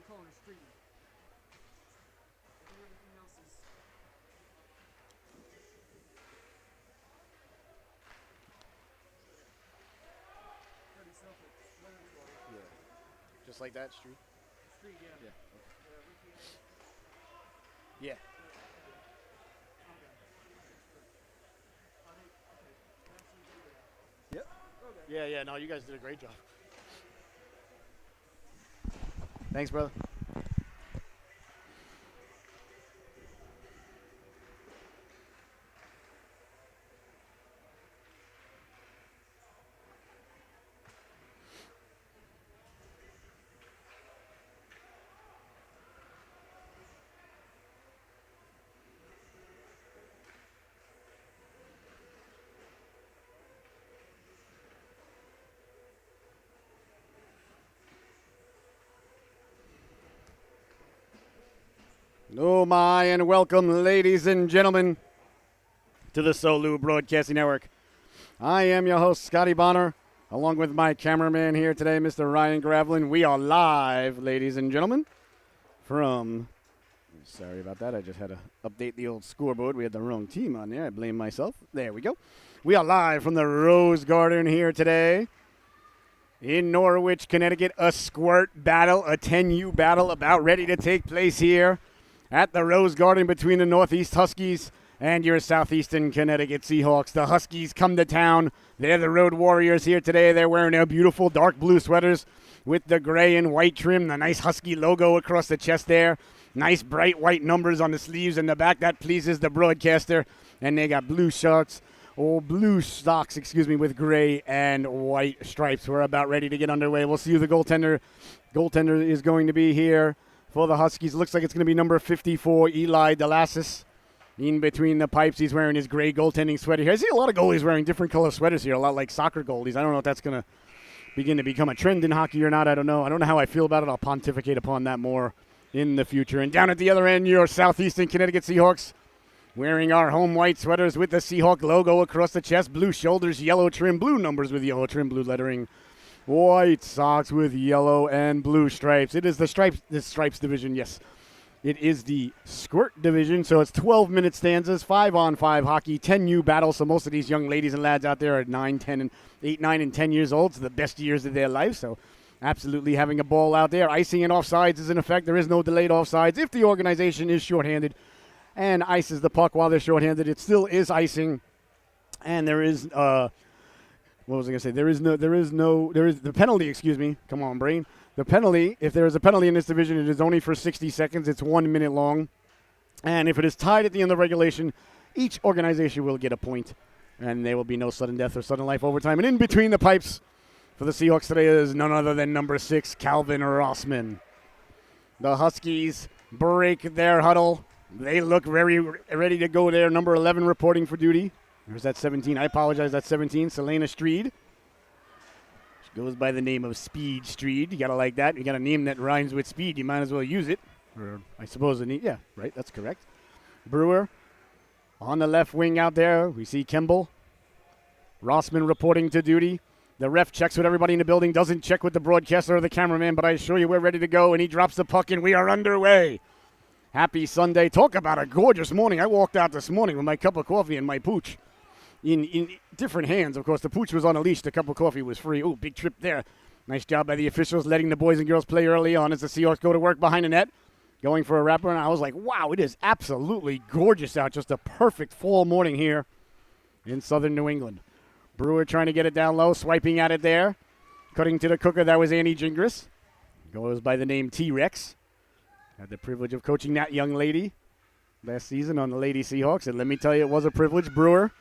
calling a street. Everything else is. Pretty self-explanatory. Yeah. Just like that, street? Street, yeah. Yeah. Yeah. Yeah. Yep. Yeah, yeah, no, you guys did a great job. Thanks, brother. Oh my, and welcome, ladies and gentlemen, to the Solu Broadcasting Network. I am your host, Scotty Bonner, along with my cameraman here today, Mr. Ryan Gravlin. We are live, ladies and gentlemen, from... Sorry about that. I just had to update the old scoreboard. We had the wrong team on there. I blame myself. There we go. We are live from the Rose Garden here today in Norwich, Connecticut. A squirt battle, a 10U battle about ready to take place here at the Rose Garden between the Northeast Huskies and your Southeastern Connecticut Seahawks. The Huskies come to town. They're the Road Warriors here today. They're wearing their beautiful dark blue sweaters with the gray and white trim, the nice Husky logo across the chest there. Nice bright white numbers on the sleeves and the back. That pleases the broadcaster. And they got blue socks, with gray and white stripes. We're about ready to get underway. We'll see who the goaltender is going to be here for the Huskies. Looks like it's going to be number 54, Eli Delassis. In between the pipes, he's wearing his gray goaltending sweater here. I see a lot of goalies wearing different color sweaters here, a lot like soccer goalies. I don't know if that's going to begin to become a trend in hockey or not. I don't know. I don't know how I feel about it. I'll pontificate upon that more in the future. And down at the other end, your Southeastern Connecticut Seahawks, wearing our home white sweaters with the Seahawk logo across the chest, blue shoulders, yellow trim, blue numbers with yellow trim, blue lettering, white socks with yellow and blue stripes. It is the stripes division, yes. It is the squirt division, so it's 12-minute stanzas, 5-on-5 hockey, 10U battle. So most of these young ladies and lads out there are 8, 9, and 10 years old. So the best years of their life. So absolutely having a ball out there. Icing and offsides is in effect. There is no delayed offsides. If the organization is shorthanded and ices the puck while they're shorthanded, it still is icing. And there is, what was I going to say? There is the penalty, excuse me. Come on, brain. The penalty, if there is a penalty in this division, it is only for 60 seconds. It's 1 minute long. And if it is tied at the end of regulation, each organization will get a point. And there will be no sudden death or sudden life overtime. And in between the pipes for the Seahawks today is none other than number 6, Calvin Rossman. The Huskies break their huddle. They look very ready to go there. Number 11 reporting for duty. There's that 17. I apologize. That's 17. Selena Streed. Goes by the name of Speed Streed. You got to like that. You got a name that rhymes with speed. You might as well use it. Or I suppose yeah, right. That's correct. Brewer on the left wing out there. We see Kimball. Rossman reporting to duty. The ref checks with everybody in the building. Doesn't check with the broadcaster or the cameraman, but I assure you we're ready to go. And he drops the puck and we are underway. Happy Sunday. Talk about a gorgeous morning. I walked out this morning with my cup of coffee and my pooch. In different hands. Of course, the pooch was on a leash. The cup of coffee was free. Oh, big trip there. Nice job by the officials letting the boys and girls play early on as the Seahawks go to work behind the net, going for a wrapper. And I was like, wow, it is absolutely gorgeous out. Just a perfect fall morning here in southern New England. Brewer trying to get it down low, swiping at it there. Cutting to the cooker, that was Annie Gingras. Goes by the name T-Rex. Had the privilege of coaching that young lady last season on the Lady Seahawks. And let me tell you, it was a privilege. Brewer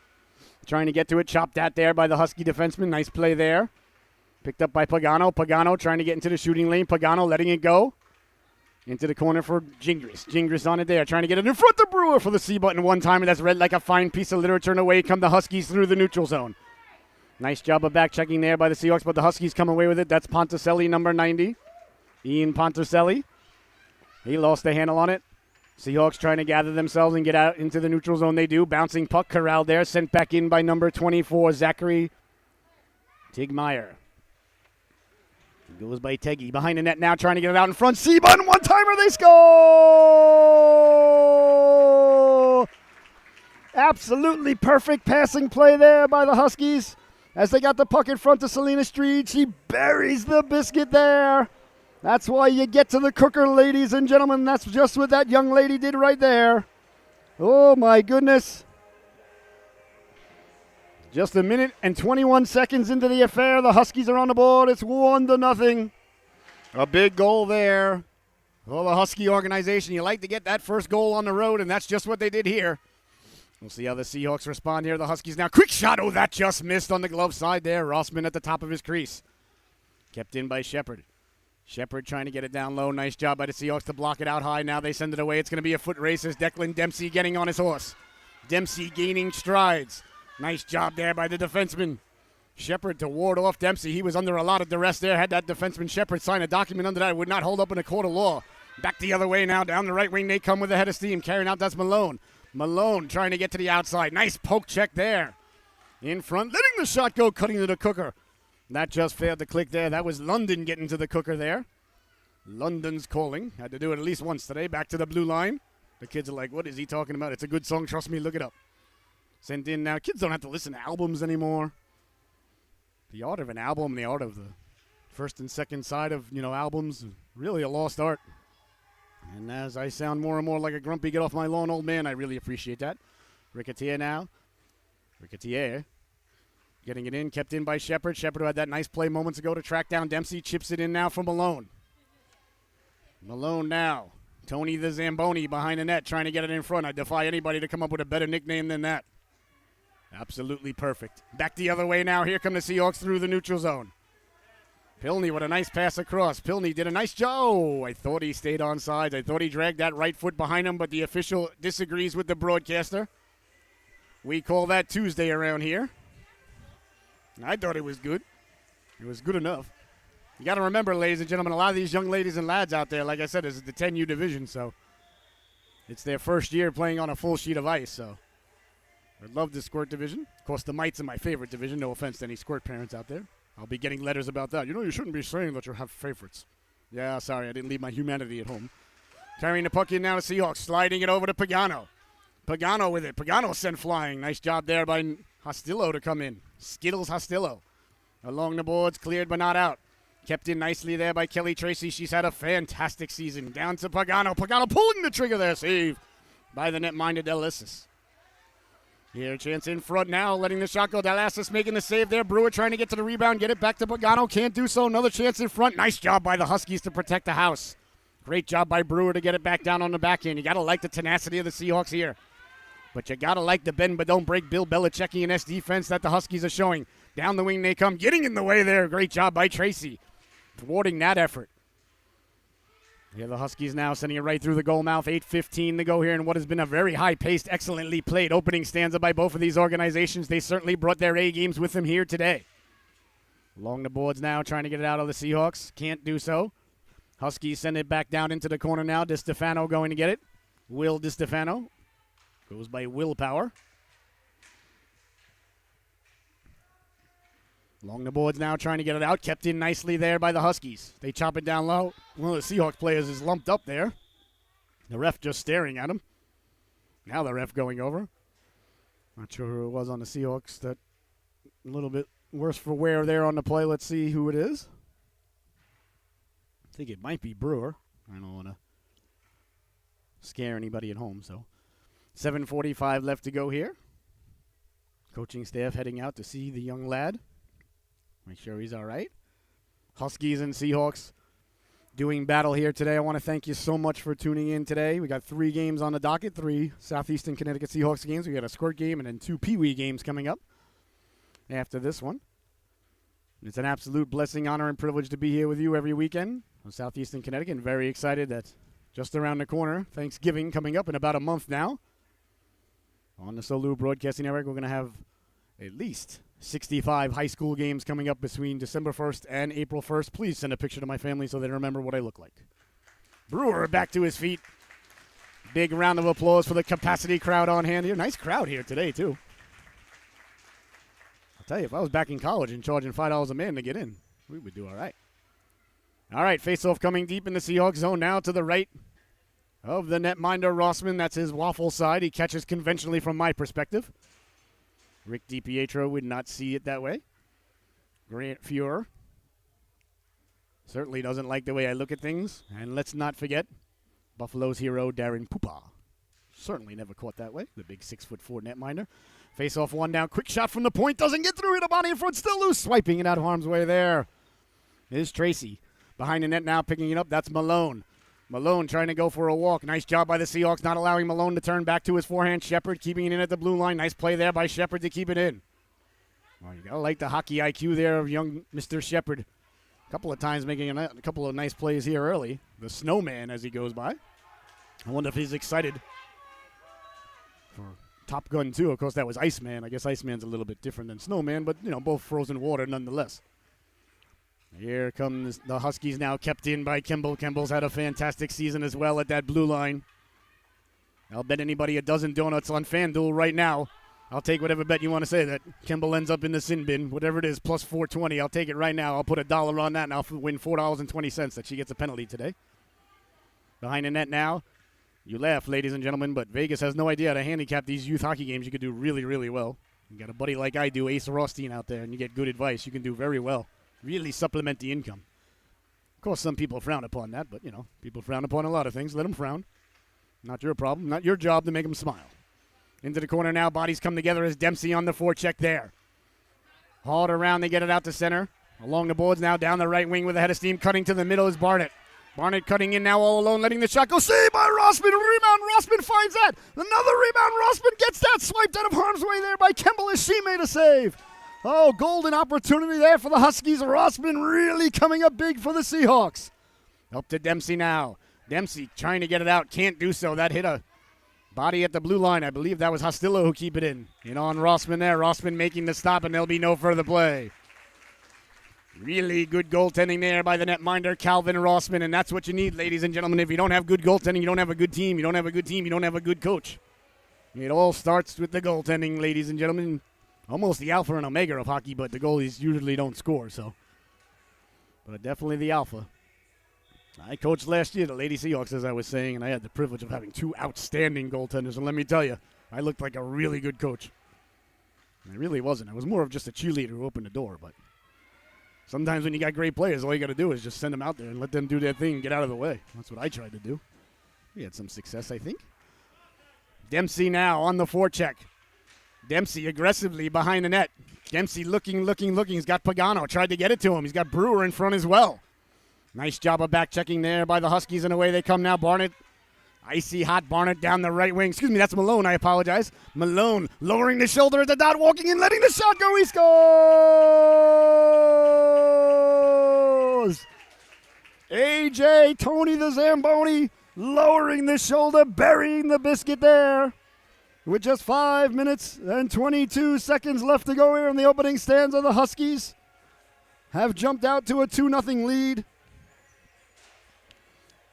trying to get to it, chopped at there by the Husky defenseman. Nice play there. Picked up by Pagano. Pagano trying to get into the shooting lane. Pagano letting it go. Into the corner for Gingras. Gingras on it there, trying to get it in front of Brewer for the C button one time, and that's read like a fine piece of literature, and away come the Huskies through the neutral zone. Nice job of back checking there by the Seahawks, but the Huskies come away with it. That's Ponticelli, number 90. Ian Ponticelli. He lost the handle on it. Seahawks trying to gather themselves and get out into the neutral zone. They do. Bouncing puck corralled there. Sent back in by number 24, Zachary Tigmeyer. Goes by Teggy. Behind the net now, trying to get it out in front. Seabun, one-timer, they score! Absolutely perfect passing play there by the Huskies. As they got the puck in front to Selena Street, she buries the biscuit there. That's why you get to the cooker, ladies and gentlemen. That's just what that young lady did right there. Oh, my goodness. Just a minute and 21 seconds into the affair. The Huskies are on the board. It's 1-0. A big goal there. Well, the Husky organization, you like to get that first goal on the road, and that's just what they did here. We'll see how the Seahawks respond here. The Huskies now. Quick shot. Oh, that just missed on the glove side there. Rossman at the top of his crease. Kept in by Shepard. Shepard trying to get it down low. Nice job by the Seahawks to block it out high. Now they send it away. It's going to be a foot race as Declan Dempsey getting on his horse. Dempsey gaining strides. Nice job there by the defenseman. Shepard to ward off Dempsey. He was under a lot of duress there. Had that defenseman Shepard sign a document under that, it would not hold up in a court of law. Back the other way now. Down the right wing they come with a head of steam. Carrying out, that's Malone. Malone trying to get to the outside. Nice poke check there. In front, letting the shot go, cutting to the cooker. That just failed to click there. That was London getting to the cooker there. London's calling. Had to do it at least once today. Back to the blue line. The kids are like, what is he talking about? It's a good song. Trust me, look it up. Sent in now. Kids don't have to listen to albums anymore. The art of an album, the art of the first and second side of, albums, is really a lost art. And as I sound more and more like a grumpy get off my lawn old man, I really appreciate that. Ricketier now. Ricketier. Getting it in, kept in by Shepard. Shepard, who had that nice play moments ago to track down Dempsey, chips it in now for Malone. Malone now. Tony the Zamboni behind the net, trying to get it in front. I defy anybody to come up with a better nickname than that. Absolutely perfect. Back the other way now. Here come the Seahawks through the neutral zone. Pilney with a nice pass across. Pilney did a nice job. Oh, I thought he stayed on sides. I thought he dragged that right foot behind him, but the official disagrees with the broadcaster. We call that Tuesday around here. I thought it was good. It was good enough. You got to remember, ladies and gentlemen, a lot of these young ladies and lads out there, like I said, this is the 10U division, so it's their first year playing on a full sheet of ice, so I love the Squirt division. Of course, the Mites are my favorite division. No offense to any Squirt parents out there. I'll be getting letters about that. You shouldn't be saying that you have favorites. Yeah, sorry, I didn't leave my humanity at home. Carrying the puck in now to Seahawks, sliding it over to Pagano. Pagano with it. Pagano sent flying. Nice job there by Hostillo to come in. Skittles Hostillo. Along the boards, cleared but not out. Kept in nicely there by Kelly Tracy. She's had a fantastic season. Down to Pagano. Pagano pulling the trigger there. Save by the net-minded Delissus. Here, chance in front now, letting the shot go. Delissus making the save there. Brewer trying to get to the rebound, get it back to Pagano. Can't do so. Another chance in front. Nice job by the Huskies to protect the house. Great job by Brewer to get it back down on the backhand. You got to like the tenacity of the Seahawks here. But you got to like the bend but don't break Bill Belichickian-esque defense that the Huskies are showing. Down the wing they come, getting in the way there. Great job by Tracy, thwarting that effort. Yeah, the Huskies now sending it right through the goal mouth. 8:15 to go here in what has been a very high-paced, excellently played opening stanza by both of these organizations. They certainly brought their A games with them here today. Along the boards now, trying to get it out of the Seahawks. Can't do so. Huskies send it back down into the corner now. DiStefano going to get it. Will DiStefano. Goes by Willpower. Along the boards now, trying to get it out. Kept in nicely there by the Huskies. They chop it down low. One of the Seahawks players is lumped up there. The ref just staring at him. Now the ref going over. Not sure who it was on the Seahawks. That a little bit worse for wear there on the play. Let's see who it is. I think it might be Brewer. I don't want to scare anybody at home, so 7:45 left to go here. Coaching staff heading out to see the young lad. Make sure he's all right. Huskies and Seahawks doing battle here today. I want to thank you so much for tuning in today. We got 3 games on the docket, 3 Southeastern Connecticut Seahawks games. We got a Squirt game and then 2 Pee Wee games coming up after this one. It's an absolute blessing, honor, and privilege to be here with you every weekend on Southeastern Connecticut. Very excited that just around the corner, Thanksgiving coming up in about a month now. On the Solu Broadcasting Network, we're going to have at least 65 high school games coming up between December 1st and April 1st. Please send a picture to my family so they remember what I look like. Brewer back to his feet. Big round of applause for the capacity crowd on hand here. Nice crowd here today, too. I'll tell you, if I was back in college and charging $5 a man to get in, we would do all right. All right, face-off coming deep in the Seahawks zone now to the right of the netminder Rossman. That's his waffle side. He catches conventionally from my perspective. Rick DiPietro would not see it that way. Grant Fuhrer certainly doesn't like the way I look at things. And let's not forget Buffalo's hero, Darren Pupa. Certainly never caught that way. The big 6'4" netminder. Face off one down. Quick shot from the point. Doesn't get through it. A body in front. Still loose. Swiping it out of harm's way there is Tracy. Behind the net now picking it up. That's Malone. Malone trying to go for a walk. Nice job by the Seahawks, not allowing Malone to turn back to his forehand. Shepard keeping it in at the blue line. Nice play there by Shepard to keep it in. Well, you got to like the hockey IQ there of young Mr. Shepard. A couple of times making a couple of nice plays here early. The snowman as he goes by. I wonder if he's excited for Top Gun 2. Of course, that was Iceman. I guess Iceman's a little bit different than Snowman, but, both frozen water nonetheless. Here comes the Huskies now, kept in by Kimball. Kimball's had a fantastic season as well at that blue line. I'll bet anybody a dozen donuts on FanDuel right now. I'll take whatever bet you want to say that Kimball ends up in the sin bin, whatever it is, plus 420. I'll take it right now. I'll put $1 on that, and I'll win $4.20 that she gets a penalty today. Behind the net now. You laugh, ladies and gentlemen, but Vegas has no idea how to handicap these youth hockey games. You could do really, really well. You got a buddy like I do, Ace Rothstein, out there, and you get good advice. You can do very well. Really supplement the income. Of course, some people frown upon that, but, people frown upon a lot of things. Let them frown. Not your problem. Not your job to make them smile. Into the corner now. Bodies come together as Dempsey on the forecheck there. Hauled around. They get it out to center. Along the boards now. Down the right wing with a head of steam. Cutting to the middle is Barnett. Barnett cutting in now all alone. Letting the shot go. Saved by Rossman. Rebound. Rossman finds that. Another rebound. Rossman gets that. Swiped out of harm's way there by Kimball as she made a save. Oh, golden opportunity there for the Huskies. Rossman really coming up big for the Seahawks. Up to Dempsey now. Dempsey trying to get it out. Can't do so. That hit a body at the blue line. I believe that was Hostillo who keep it in. On Rossman there. Rossman making the stop, and there'll be no further play. Really good goaltending there by the netminder, Calvin Rossman, and that's what you need, ladies and gentlemen. If you don't have good goaltending, you don't have a good team. You don't have a good team, you don't have a good coach. It all starts with the goaltending, ladies and gentlemen. Almost the alpha and omega of hockey, but the goalies usually don't score, so. But definitely the alpha. I coached last year the Lady Seahawks, as I was saying, and I had the privilege of having two outstanding goaltenders. And let me tell you, I looked like a really good coach. I really wasn't. I was more of just a cheerleader who opened the door. But sometimes when you got great players, all you got to do is just send them out there and let them do their thing and get out of the way. That's what I tried to do. We had some success, I think. Dempsey now on the forecheck. Dempsey aggressively behind the net. Dempsey looking. He's got Pagano. Tried to get it to him. He's got Brewer in front as well. Nice job of back checking there by the Huskies, and away they come now. Barnett, icy hot Barnett down the right wing. Excuse me, that's Malone. I apologize. Malone lowering the shoulder at the dot, walking in, letting the shot go. He scores! AJ, Tony the Zamboni, lowering the shoulder, burying the biscuit there. With just 5 minutes and 22 seconds left to go here in the opening stanza, the Huskies have jumped out to a 2-0 lead.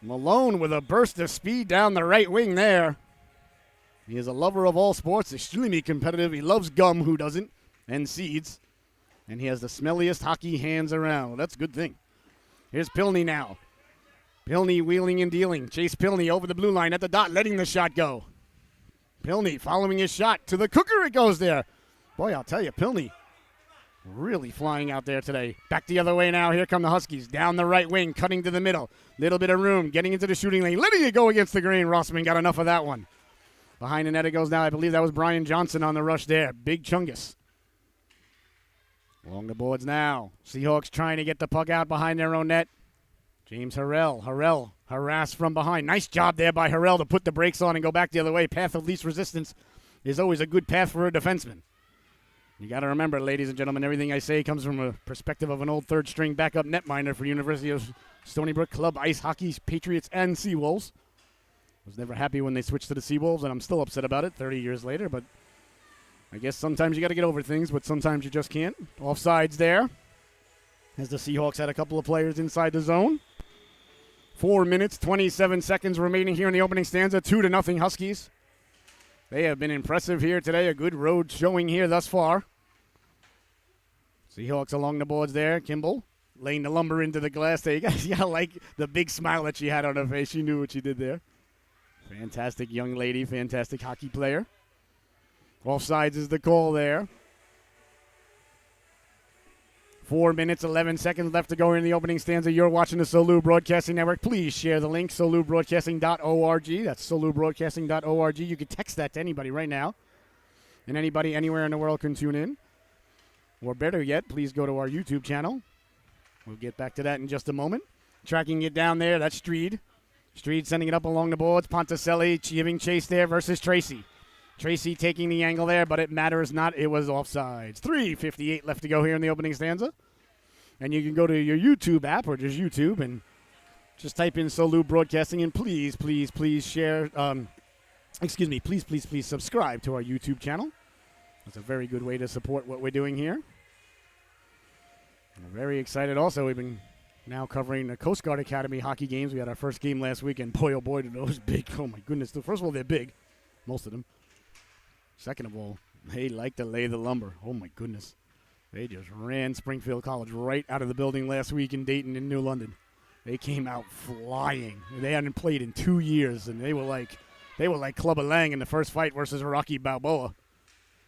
Malone with a burst of speed down the right wing there. He is a lover of all sports, extremely competitive. He loves gum, who doesn't, and seeds. And he has the smelliest hockey hands around. Well, that's a good thing. Here's Pilney now. Pilney wheeling and dealing. Chase Pilney over the blue line at the dot, letting the shot go. Pilney following his shot. To the cooker it goes there. Boy, I'll tell you, Pilney really flying out there today. Back the other way now. Here come the Huskies. Down the right wing, cutting to the middle. Little bit of room, getting into the shooting lane. Letting it go against the grain. Rossman got enough of that one. Behind the net it goes now. I believe that was Brian Johnson on the rush there. Big Chungus. Along the boards now. Seahawks trying to get the puck out behind their own net. James Harrell. Harrell harassed from behind. Nice job there by Harrell to put the brakes on and go back the other way. Path of least resistance is always a good path for a defenseman. You got to remember, ladies and gentlemen, everything I say comes from a perspective of an old third-string backup netminder for University of Stony Brook Club Ice Hockey, Patriots, and Seawolves. Was never happy when they switched to the Seawolves, and I'm still upset about it 30 years later, but I guess sometimes you got to get over things, but sometimes you just can't. Offsides there, as the Seahawks had a couple of players inside the zone. 4 minutes, 27 seconds remaining here in the opening stanza. 2-0 Huskies. They have been impressive here today. A good road showing here thus far. Seahawks along the boards there. Kimball laying the lumber into the glass there. You gotta like the big smile that she had on her face. She knew what she did there. Fantastic young lady, fantastic hockey player. Offsides is the call there. 4 minutes, 11 seconds left to go in the opening stanza. You're watching the Solu Broadcasting Network. Please share the link, solubroadcasting.org. That's solubroadcasting.org. You can text that to anybody right now. And anybody anywhere in the world can tune in. Or better yet, please go to our YouTube channel. We'll get back to that in just a moment. Tracking it down there, that's Streed. Streed sending it up along the boards. Ponticelli giving chase there versus Tracy. Tracy taking the angle there, but it matters not. It was offsides. 3:58 left to go here in the opening stanza. And you can go to your YouTube app or just YouTube and just type in Solu Broadcasting and please share. Please subscribe to our YouTube channel. That's a very good way to support what we're doing here. I'm very excited also. We've been now covering the Coast Guard Academy hockey games. We had our first game last week, and boy, oh boy, did those big. Oh, my goodness. First of all, they're big, most of them. Second of all, they like to lay the lumber. Oh, my goodness. They just ran Springfield College right out of the building last week in Dayton and New London. They came out flying. They hadn't played in 2 years, and they were like Clubber Lang in the first fight versus Rocky Balboa.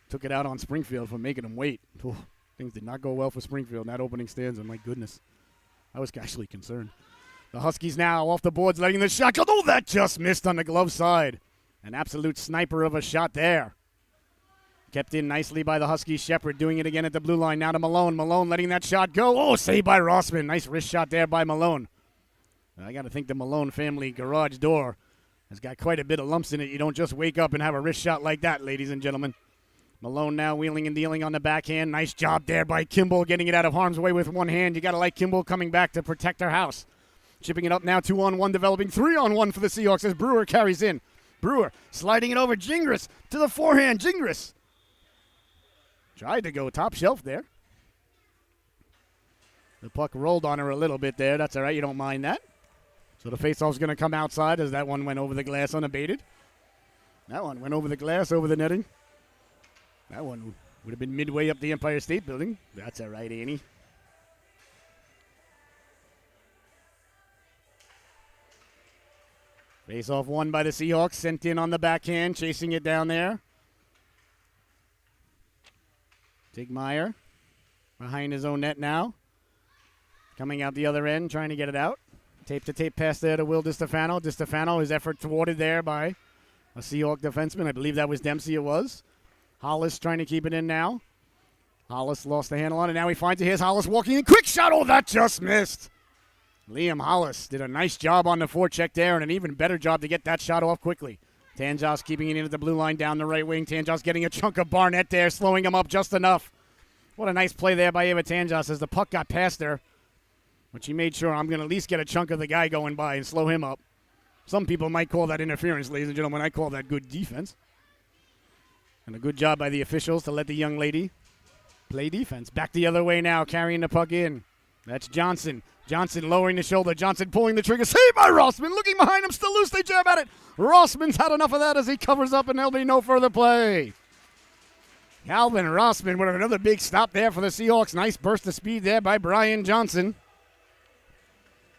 Took it out on Springfield for making them wait. Ooh, things did not go well for Springfield in that opening stanza. My goodness. I was actually concerned. The Huskies now off the boards, letting the shot go. Oh, that just missed on the glove side. An absolute sniper of a shot there. Kept in nicely by the Huskies. Shepard doing it again at the blue line. Now to Malone. Malone letting that shot go. Oh, saved by Rossman. Nice wrist shot there by Malone. I got to think the Malone family garage door has got quite a bit of lumps in it. You don't just wake up and have a wrist shot like that, ladies and gentlemen. Malone now wheeling and dealing on the backhand. Nice job there by Kimball, getting it out of harm's way with one hand. You got to like Kimball coming back to protect her house. Chipping it up now, 2-on-1, developing 3-on-1 for the Seahawks as Brewer carries in. Brewer sliding it over. Gingras to the forehand. Gingras tried to go top shelf there. The puck rolled on her a little bit there. That's all right. You don't mind that. So the faceoff's going to come outside as that one went over the glass unabated. That one went over the glass, over the netting. That one would have been midway up the Empire State Building. That's all right, Annie. Face-off won by the Seahawks. Sent in on the backhand, chasing it down there. Tigmeyer behind his own net now. Coming out the other end, trying to get it out. Tape-to-tape pass there to Will DiStefano. DiStefano, his effort thwarted there by a Seahawk defenseman. I believe that was Dempsey, it was. Hollis trying to keep it in now. Hollis lost the handle on it. Now he finds it. Here's Hollis walking in. Quick shot. Oh, that just missed. Liam Hollis did a nice job on the forecheck there and an even better job to get that shot off quickly. Tanjas keeping it in at the blue line down the right wing. Tanjas getting a chunk of Barnett there, slowing him up just enough. What a nice play there by Ava Tanjas as the puck got past her. But she made sure I'm going to at least get a chunk of the guy going by and slow him up. Some people might call that interference, ladies and gentlemen. I call that good defense. And a good job by the officials to let the young lady play defense. Back the other way now, carrying the puck in. That's Johnson. Johnson lowering the shoulder. Johnson pulling the trigger. Saved by Rossman. Looking behind him. Still loose. They jab at it. Rossman's had enough of that as he covers up, and there'll be no further play. Calvin Rossman with another big stop there for the Seahawks. Nice burst of speed there by Brian Johnson.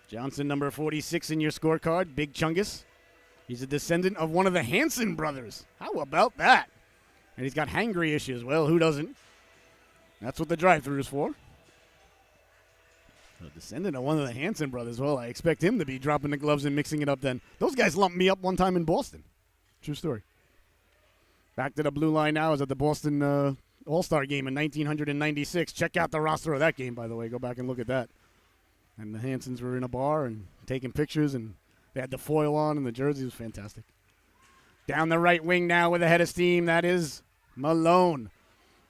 Johnson, number 46 in your scorecard. Big Chungus. He's a descendant of one of the Hanson brothers. How about that? And he's got hangry issues. Well, who doesn't? That's what the drive-thru is for. A descendant of one of the Hanson brothers. Well, I expect him to be dropping the gloves and mixing it up then. Those guys lumped me up one time in Boston. True story. Back to the blue line now. I was at the Boston All-Star game in 1996. Check out the roster of that game, by the way. Go back and look at that. And the Hansons were in a bar and taking pictures, and they had the foil on and the jersey. It was fantastic. Down the right wing now with a head of steam. That is Malone.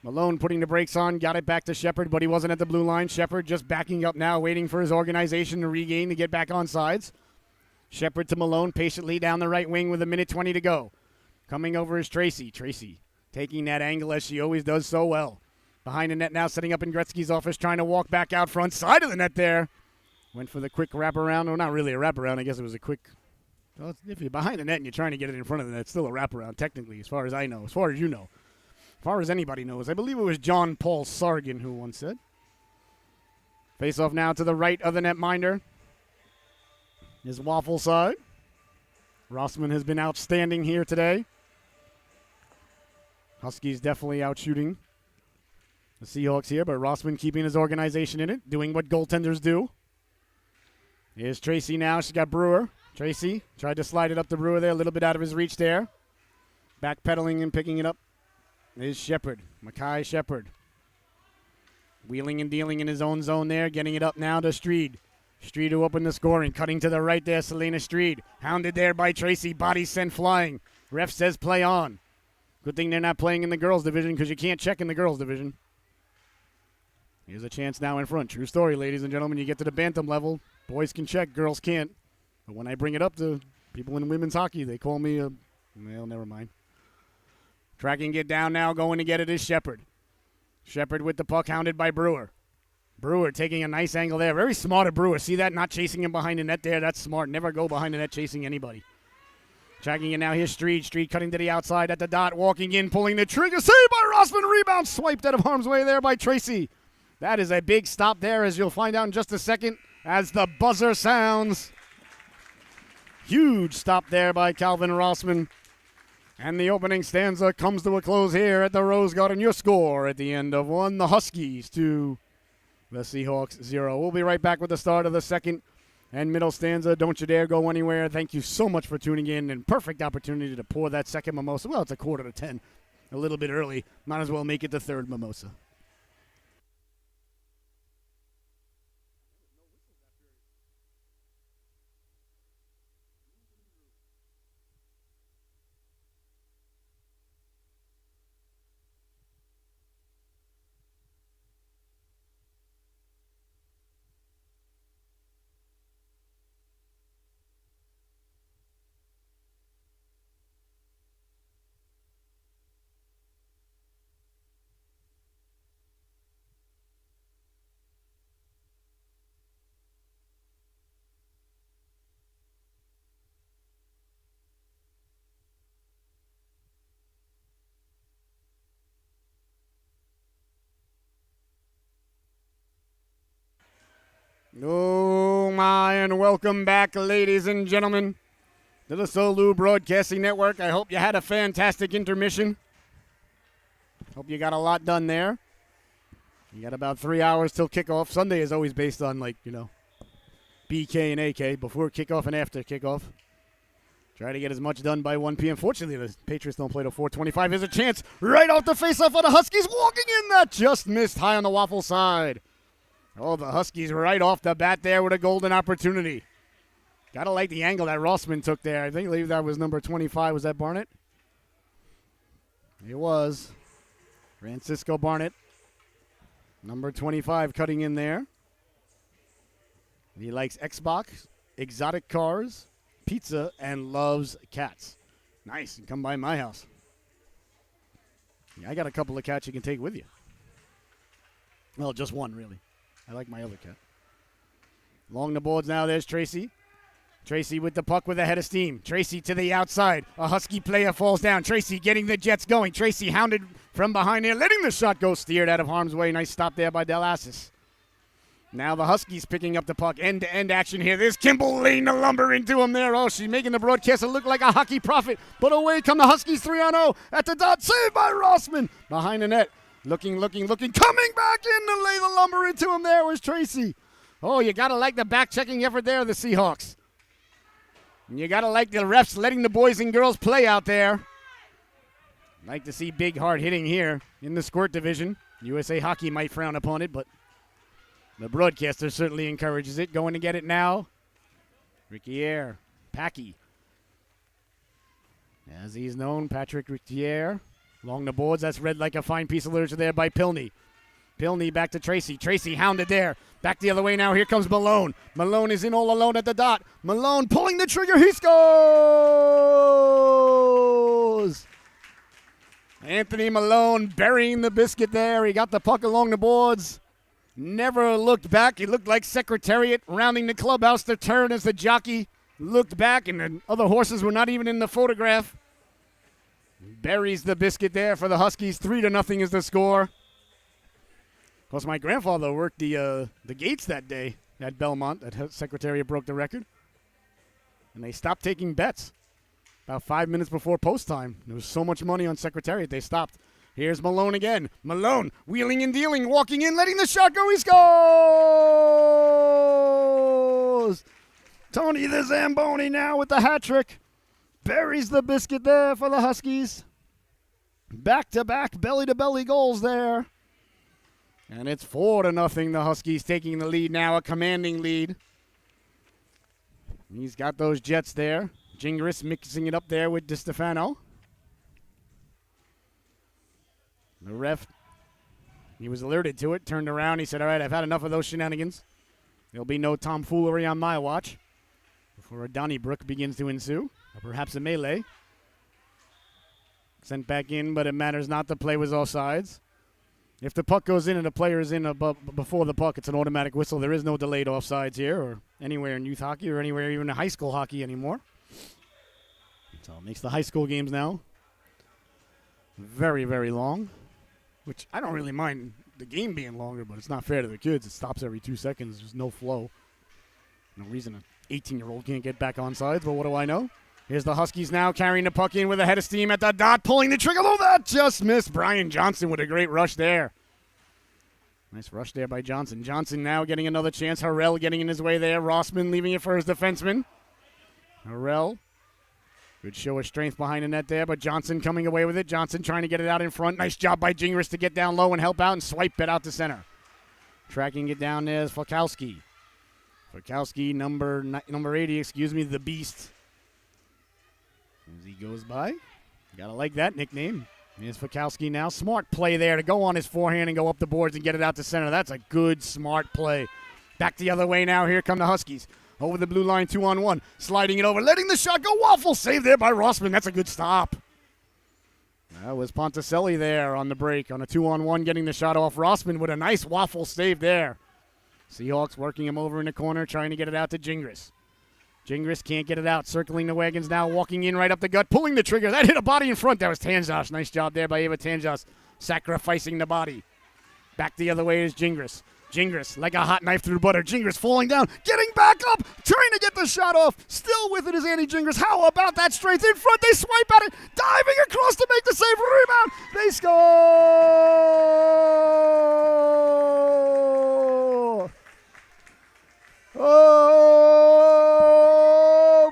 Malone putting the brakes on, got it back to Shepard, but he wasn't at the blue line. Shepard just backing up now, waiting for his organization to regain to get back on sides. Shepard to Malone patiently down the right wing with 1:20 to go. Coming over is Tracy. Tracy taking that angle as she always does so well. Behind the net now, setting up in Gretzky's office, trying to walk back out front, side of the net there. Went for the quick wraparound. Well, not really a wraparound. I guess it was a quick. Well, if you're behind the net and you're trying to get it in front of the net, it's still a wraparound, technically, as far as I know, as far as you know. As far as anybody knows. I believe it was John Paul Sargent who once said. Face off now to the right of the netminder is Waffle side. Rossman has been outstanding here today. Huskies definitely out shooting the Seahawks here, but Rossman keeping his organization in it, doing what goaltenders do. Here's Tracy now. She's got Brewer. Tracy tried to slide it up to Brewer there, a little bit out of his reach there. Backpedaling and picking it up is Shepard, Makai Shepard. Wheeling and dealing in his own zone there, getting it up now to Streed. Streed who opened the scoring, cutting to the right there, Selena Streed. Hounded there by Tracy, body sent flying. Ref says play on. Good thing they're not playing in the girls' division because you can't check in the girls' division. Here's a chance now in front. True story, ladies and gentlemen. You get to the bantam level, boys can check, girls can't. But when I bring it up to people in women's hockey, they call me a... Well, never mind. Tracking it down now, going to get it is Shepard. Shepard with the puck, hounded by Brewer. Brewer taking a nice angle there. Very smart of Brewer. See that? Not chasing him behind the net there. That's smart. Never go behind the net chasing anybody. Tracking it now. Here's Street. Street cutting to the outside at the dot. Walking in, pulling the trigger. Saved by Rossman. Rebound swiped out of harm's way there by Tracy. That is a big stop there, as you'll find out in just a second as the buzzer sounds. Huge stop there by Calvin Rossman. And the opening stanza comes to a close here at the Rose Garden. Your score at the end of one, the Huskies 2, the Seahawks 0. We'll be right back with the start of the second and middle stanza. Don't you dare go anywhere. Thank you so much for tuning in, and perfect opportunity to pour that second mimosa. Well, it's a 9:45, a little bit early. Might as well make it the third mimosa. Oh, my, and welcome back, ladies and gentlemen, to the Solu Broadcasting Network. I hope you had a fantastic intermission. Hope you got a lot done there. You got about 3 hours till kickoff. Sunday is always based on, BK and AK, before kickoff and after kickoff. Try to get as much done by 1 p.m. Fortunately, the Patriots don't play till 4:25. Here's a chance right off the faceoff of the Huskies. Walking in, that just missed high on the Waffle side. Oh, the Huskies right off the bat there with a golden opportunity. Gotta like the angle that Rossman took there. I believe that was number 25. Was that Barnett? It was. Francisco Barnett. Number 25 cutting in there. He likes Xbox, exotic cars, pizza, and loves cats. Nice. Come by my house. Yeah, I got a couple of cats you can take with you. Well, just one, really. I like my other cat. Along the boards now, there's Tracy. Tracy with the puck with a head of steam. Tracy to the outside. A Husky player falls down. Tracy getting the Jets going. Tracy hounded from behind there, letting the shot go, steered out of harm's way. Nice stop there by Delassis. Now the Huskies picking up the puck. End-to-end action here. There's Kimball laying the lumber into him there. Oh, she's making the broadcaster look like a hockey prophet. But away come the Huskies 3-0 at the dot. Saved by Rossman. Behind the net. Looking. Coming back in to lay the lumber into him there was Tracy. Oh, you got to like the back-checking effort there of the Seahawks. And you got to like the refs letting the boys and girls play out there. Like to see big, hard hitting here in the squirt division. USA Hockey might frown upon it, but the broadcaster certainly encourages it. Going to get it now. Riquier. Packy. As he's known, Patrick Riquier. Along the boards, that's read like a fine piece of literature there by Pilney. Pilney back to Tracy. Tracy hounded there. Back the other way now. Here comes Malone. Malone is in all alone at the dot. Malone pulling the trigger. He scores! Anthony Malone burying the biscuit there. He got the puck along the boards. Never looked back. He looked like Secretariat rounding the clubhouse to turn as the jockey looked back, and the other horses were not even in the photograph. Buries the biscuit there for the Huskies. 3-0 is the score. Plus, my grandfather worked the gates that day at Belmont. That Secretariat broke the record. And they stopped taking bets about 5 minutes before post time. There was so much money on Secretariat, they stopped. Here's Malone again. Malone wheeling and dealing, walking in, letting the shot go. He scores! Tony the Zamboni now with the hat trick. Buries the biscuit there for the Huskies. Back-to-back belly-to-belly goals there. And it's 4-0. The Huskies taking the lead now, a commanding lead. He's got those Jets there. Gingras mixing it up there with DiStefano. The ref, he was alerted to it, turned around. He said, all right, I've had enough of those shenanigans. There'll be no tomfoolery on my watch before a Donnybrook begins to ensue, or perhaps a melee. Sent back in, but it matters not. The play was offsides. If the puck goes in and the player is in before the puck, it's an automatic whistle. There is no delayed offsides here or anywhere in youth hockey or anywhere even in high school hockey anymore. So it makes the high school games now very, very long, which I don't really mind the game being longer, but it's not fair to the kids. It stops every 2 seconds. There's no flow. No reason an 18-year-old can't get back on sides, but what do I know? Here's the Huskies now carrying the puck in with a head of steam at the dot, pulling the trigger. Oh, that just missed. Brian Johnson with a great rush there. Nice rush there by Johnson. Johnson now getting another chance. Harrell getting in his way there. Rossman leaving it for his defenseman. Harrell. Good show of strength behind the net there, but Johnson coming away with it. Johnson trying to get it out in front. Nice job by Gingras to get down low and help out and swipe it out to center. Tracking it down there is Falkowski. Falkowski, number 80, the Beast. As he goes by. Gotta like that nickname. Here's Falkowski now. Smart play there to go on his forehand and go up the boards and get it out to center. That's a good, smart play. Back the other way now. Here come the Huskies. Over the blue line, 2-on-1. Sliding it over, letting the shot go. Waffle save there by Rossman. That's a good stop. That was Ponticelli there on the break on a 2-on-1, getting the shot off. Rossman with a nice waffle save there. Seahawks working him over in the corner, trying to get it out to Gingras. Gingras can't get it out. Circling the wagons now, walking in right up the gut, pulling the trigger. That hit a body in front. That was Tanjas. Nice job there by Eva Tanjas, sacrificing the body. Back the other way is Gingras. Gingras, like a hot knife through butter. Gingras falling down, getting back up, trying to get the shot off. Still with it is Andy Gingras. How about that strength in front? They swipe at it, diving across to make the save. Rebound. They score. Oh,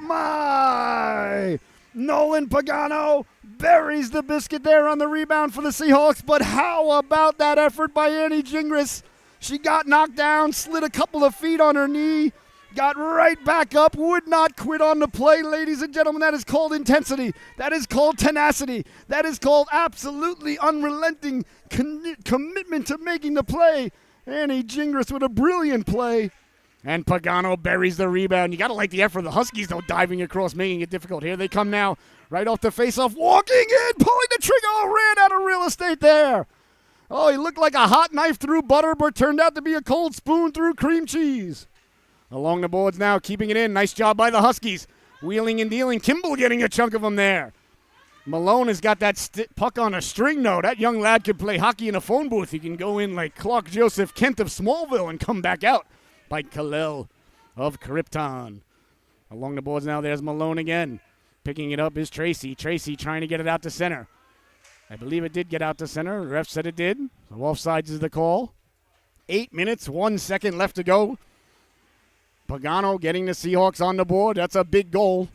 my. Nolan Pagano buries the biscuit there on the rebound for the Seahawks. But how about that effort by Annie Gingras? She got knocked down, slid a couple of feet on her knee, got right back up, would not quit on the play. Ladies and gentlemen, that is called intensity. That is called tenacity. That is called absolutely unrelenting commitment to making the play. Annie Gingras with a brilliant play. And Pagano buries the rebound. You got to like the effort of the Huskies, though, diving across, making it difficult. Here they come now, right off the faceoff, walking in, pulling the trigger. Oh, ran out of real estate there. Oh, he looked like a hot knife through butter, but turned out to be a cold spoon through cream cheese. Along the boards now, keeping it in. Nice job by the Huskies. Wheeling and dealing. Kimball getting a chunk of them there. Malone has got that puck on a string, though. That young lad could play hockey in a phone booth. He can go in like Clark Joseph Kent of Smallville and come back out by Kalel of Krypton. Along the boards now, there's Malone again. Picking it up is Tracy. Tracy trying to get it out to center. I believe it did get out to center. The ref said it did. So offsides is the call. 8 minutes, 1 second left to go. Pagano getting the Seahawks on the board. That's a big goal.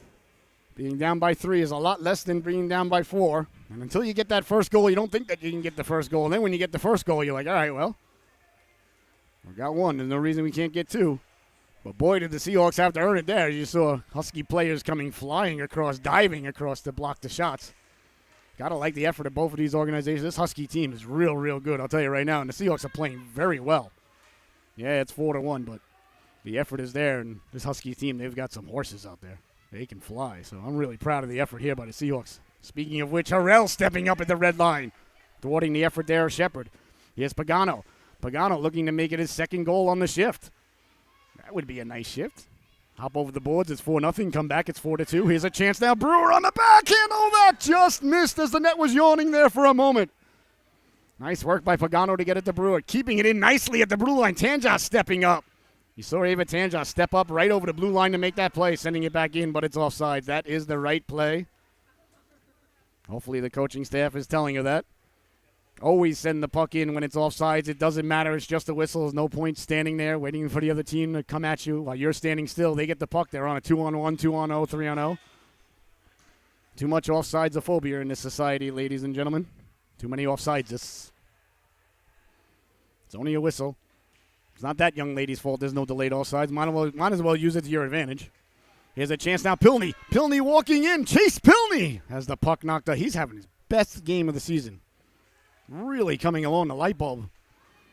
Being down by 3 is a lot less than being down by 4. And until you get that first goal, you don't think that you can get the first goal. And then when you get the first goal, you're like, all right, well, we got 1. There's no reason we can't get 2. But boy, did the Seahawks have to earn it there. You saw Husky players coming flying across, diving across to block the shots. Got to like the effort of both of these organizations. This Husky team is real, real good, I'll tell you right now. And the Seahawks are playing very well. Yeah, it's 4-1, but the effort is there. And this Husky team, they've got some horses out there. They can fly. So I'm really proud of the effort here by the Seahawks. Speaking of which, Harrell stepping up at the red line, thwarting the effort there of Shepard. Here's Pagano. Pagano looking to make it his second goal on the shift. That would be a nice shift. Hop over the boards. It's 4-0. Come back. It's 4-2. Here's a chance now. Brewer on the backhand. Oh, that just missed as the net was yawning there for a moment. Nice work by Pagano to get it to Brewer. Keeping it in nicely at the blue line. Tanjas stepping up. You saw Ava Tanjas step up right over the blue line to make that play, sending it back in, but it's offsides. That is the right play. Hopefully the coaching staff is telling her that. Always send the puck in when it's offsides. It doesn't matter. It's just a whistle. There's no point standing there waiting for the other team to come at you while you're standing still. They get the puck. They're on a 2-on-1, 2-on-0, 3-on-0. Too much offsides-ophobia in this society, ladies and gentlemen. Too many offsides. It's only a whistle. It's not that young lady's fault. There's no delayed offsides. Might as well use it to your advantage. Here's a chance now. Pilney. Pilney walking in. Chase Pilney has the puck knocked out. He's having his best game of the season. Really coming along. The light bulb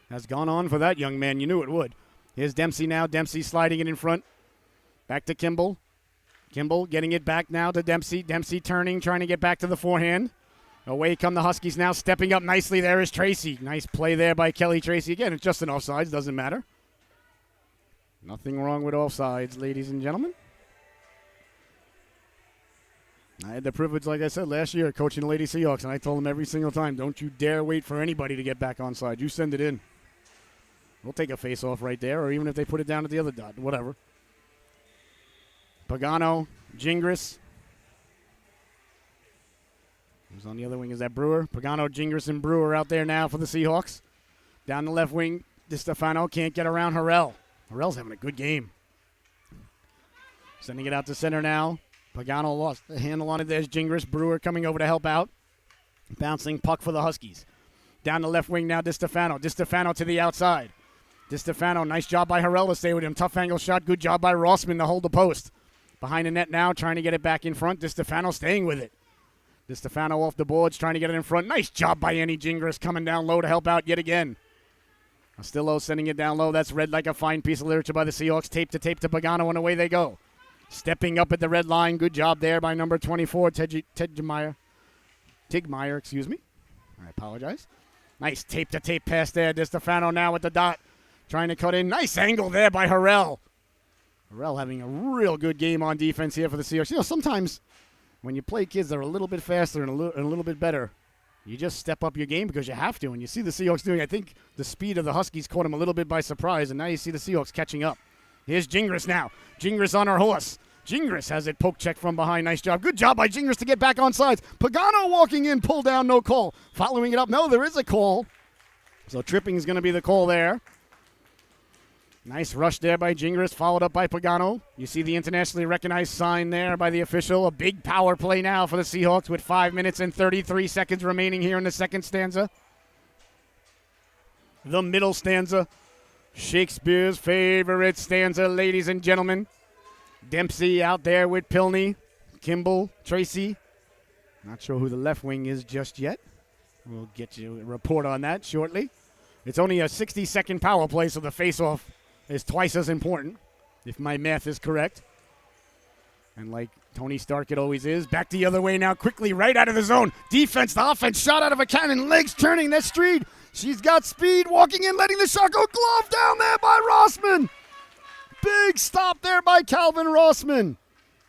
has gone on for that young man. You knew it would. Here's Dempsey now. Dempsey sliding it in front. Back to Kimball. Kimball getting it back now to Dempsey. Dempsey turning, trying to get back to the forehand. Away come the Huskies now. Stepping up nicely. There is Tracy. Nice play there by Kelly Tracy. Again, it's just an offsides. Doesn't matter. Nothing wrong with offsides, ladies and gentlemen. I had the privilege, like I said, last year coaching the Lady Seahawks, and I told them every single time, don't you dare wait for anybody to get back onside. You send it in. We'll take a face-off right there, or even if they put it down at the other dot, whatever. Pagano, Gingras. Who's on the other wing? Is that Brewer? Pagano, Gingras, and Brewer out there now for the Seahawks. Down the left wing, DiStefano can't get around Harrell. Harrell's having a good game. Sending it out to center now. Pagano lost the handle on it. There's Gingras. Brewer coming over to help out. Bouncing puck for the Huskies. Down the left wing now, DiStefano. DiStefano to the outside. DiStefano, nice job by Harrell to stay with him. Tough angle shot. Good job by Rossman to hold the post. Behind the net now, trying to get it back in front. DiStefano staying with it. DiStefano off the boards, trying to get it in front. Nice job by Annie Gingras coming down low to help out yet again. Astillo sending it down low. That's read like a fine piece of literature by the Seahawks. Tape to Pagano, and away they go. Stepping up at the red line. Good job there by number 24, Tigmeyer, excuse me. I apologize. Nice tape pass there. DiStefano now with the dot. Trying to cut in. Nice angle there by Harrell. Harrell having a real good game on defense here for the Seahawks. You know, sometimes when you play kids that are a little bit faster and a little bit better, you just step up your game because you have to. And you see the Seahawks doing, I think the speed of the Huskies caught him a little bit by surprise, and now you see the Seahawks catching up. Here's Gingras now. Gingras on our horse. Gingras has it poke check from behind. Nice job. Good job by Gingras to get back on sides. Pagano walking in, pull down, no call. Following it up. No, there is a call. So tripping is going to be the call there. Nice rush there by Gingras, followed up by Pagano. You see the internationally recognized sign there by the official. A big power play now for the Seahawks with 5 minutes and 33 seconds remaining here in the second stanza. The middle stanza. Shakespeare's favorite stanza, ladies and gentlemen. Dempsey out there with Pilney, Kimball, Tracy. Not sure who the left wing is just yet. We'll get you a report on that shortly. It's only a 60-second power play, so the face-off is twice as important, if my math is correct. And like Tony Stark it always is, back the other way now, quickly right out of the zone. Defense to offense, shot out of a cannon, legs turning, that's Street. She's got speed, walking in, letting the shot go, glove down there by Rossman. Big stop there by Calvin Rossman.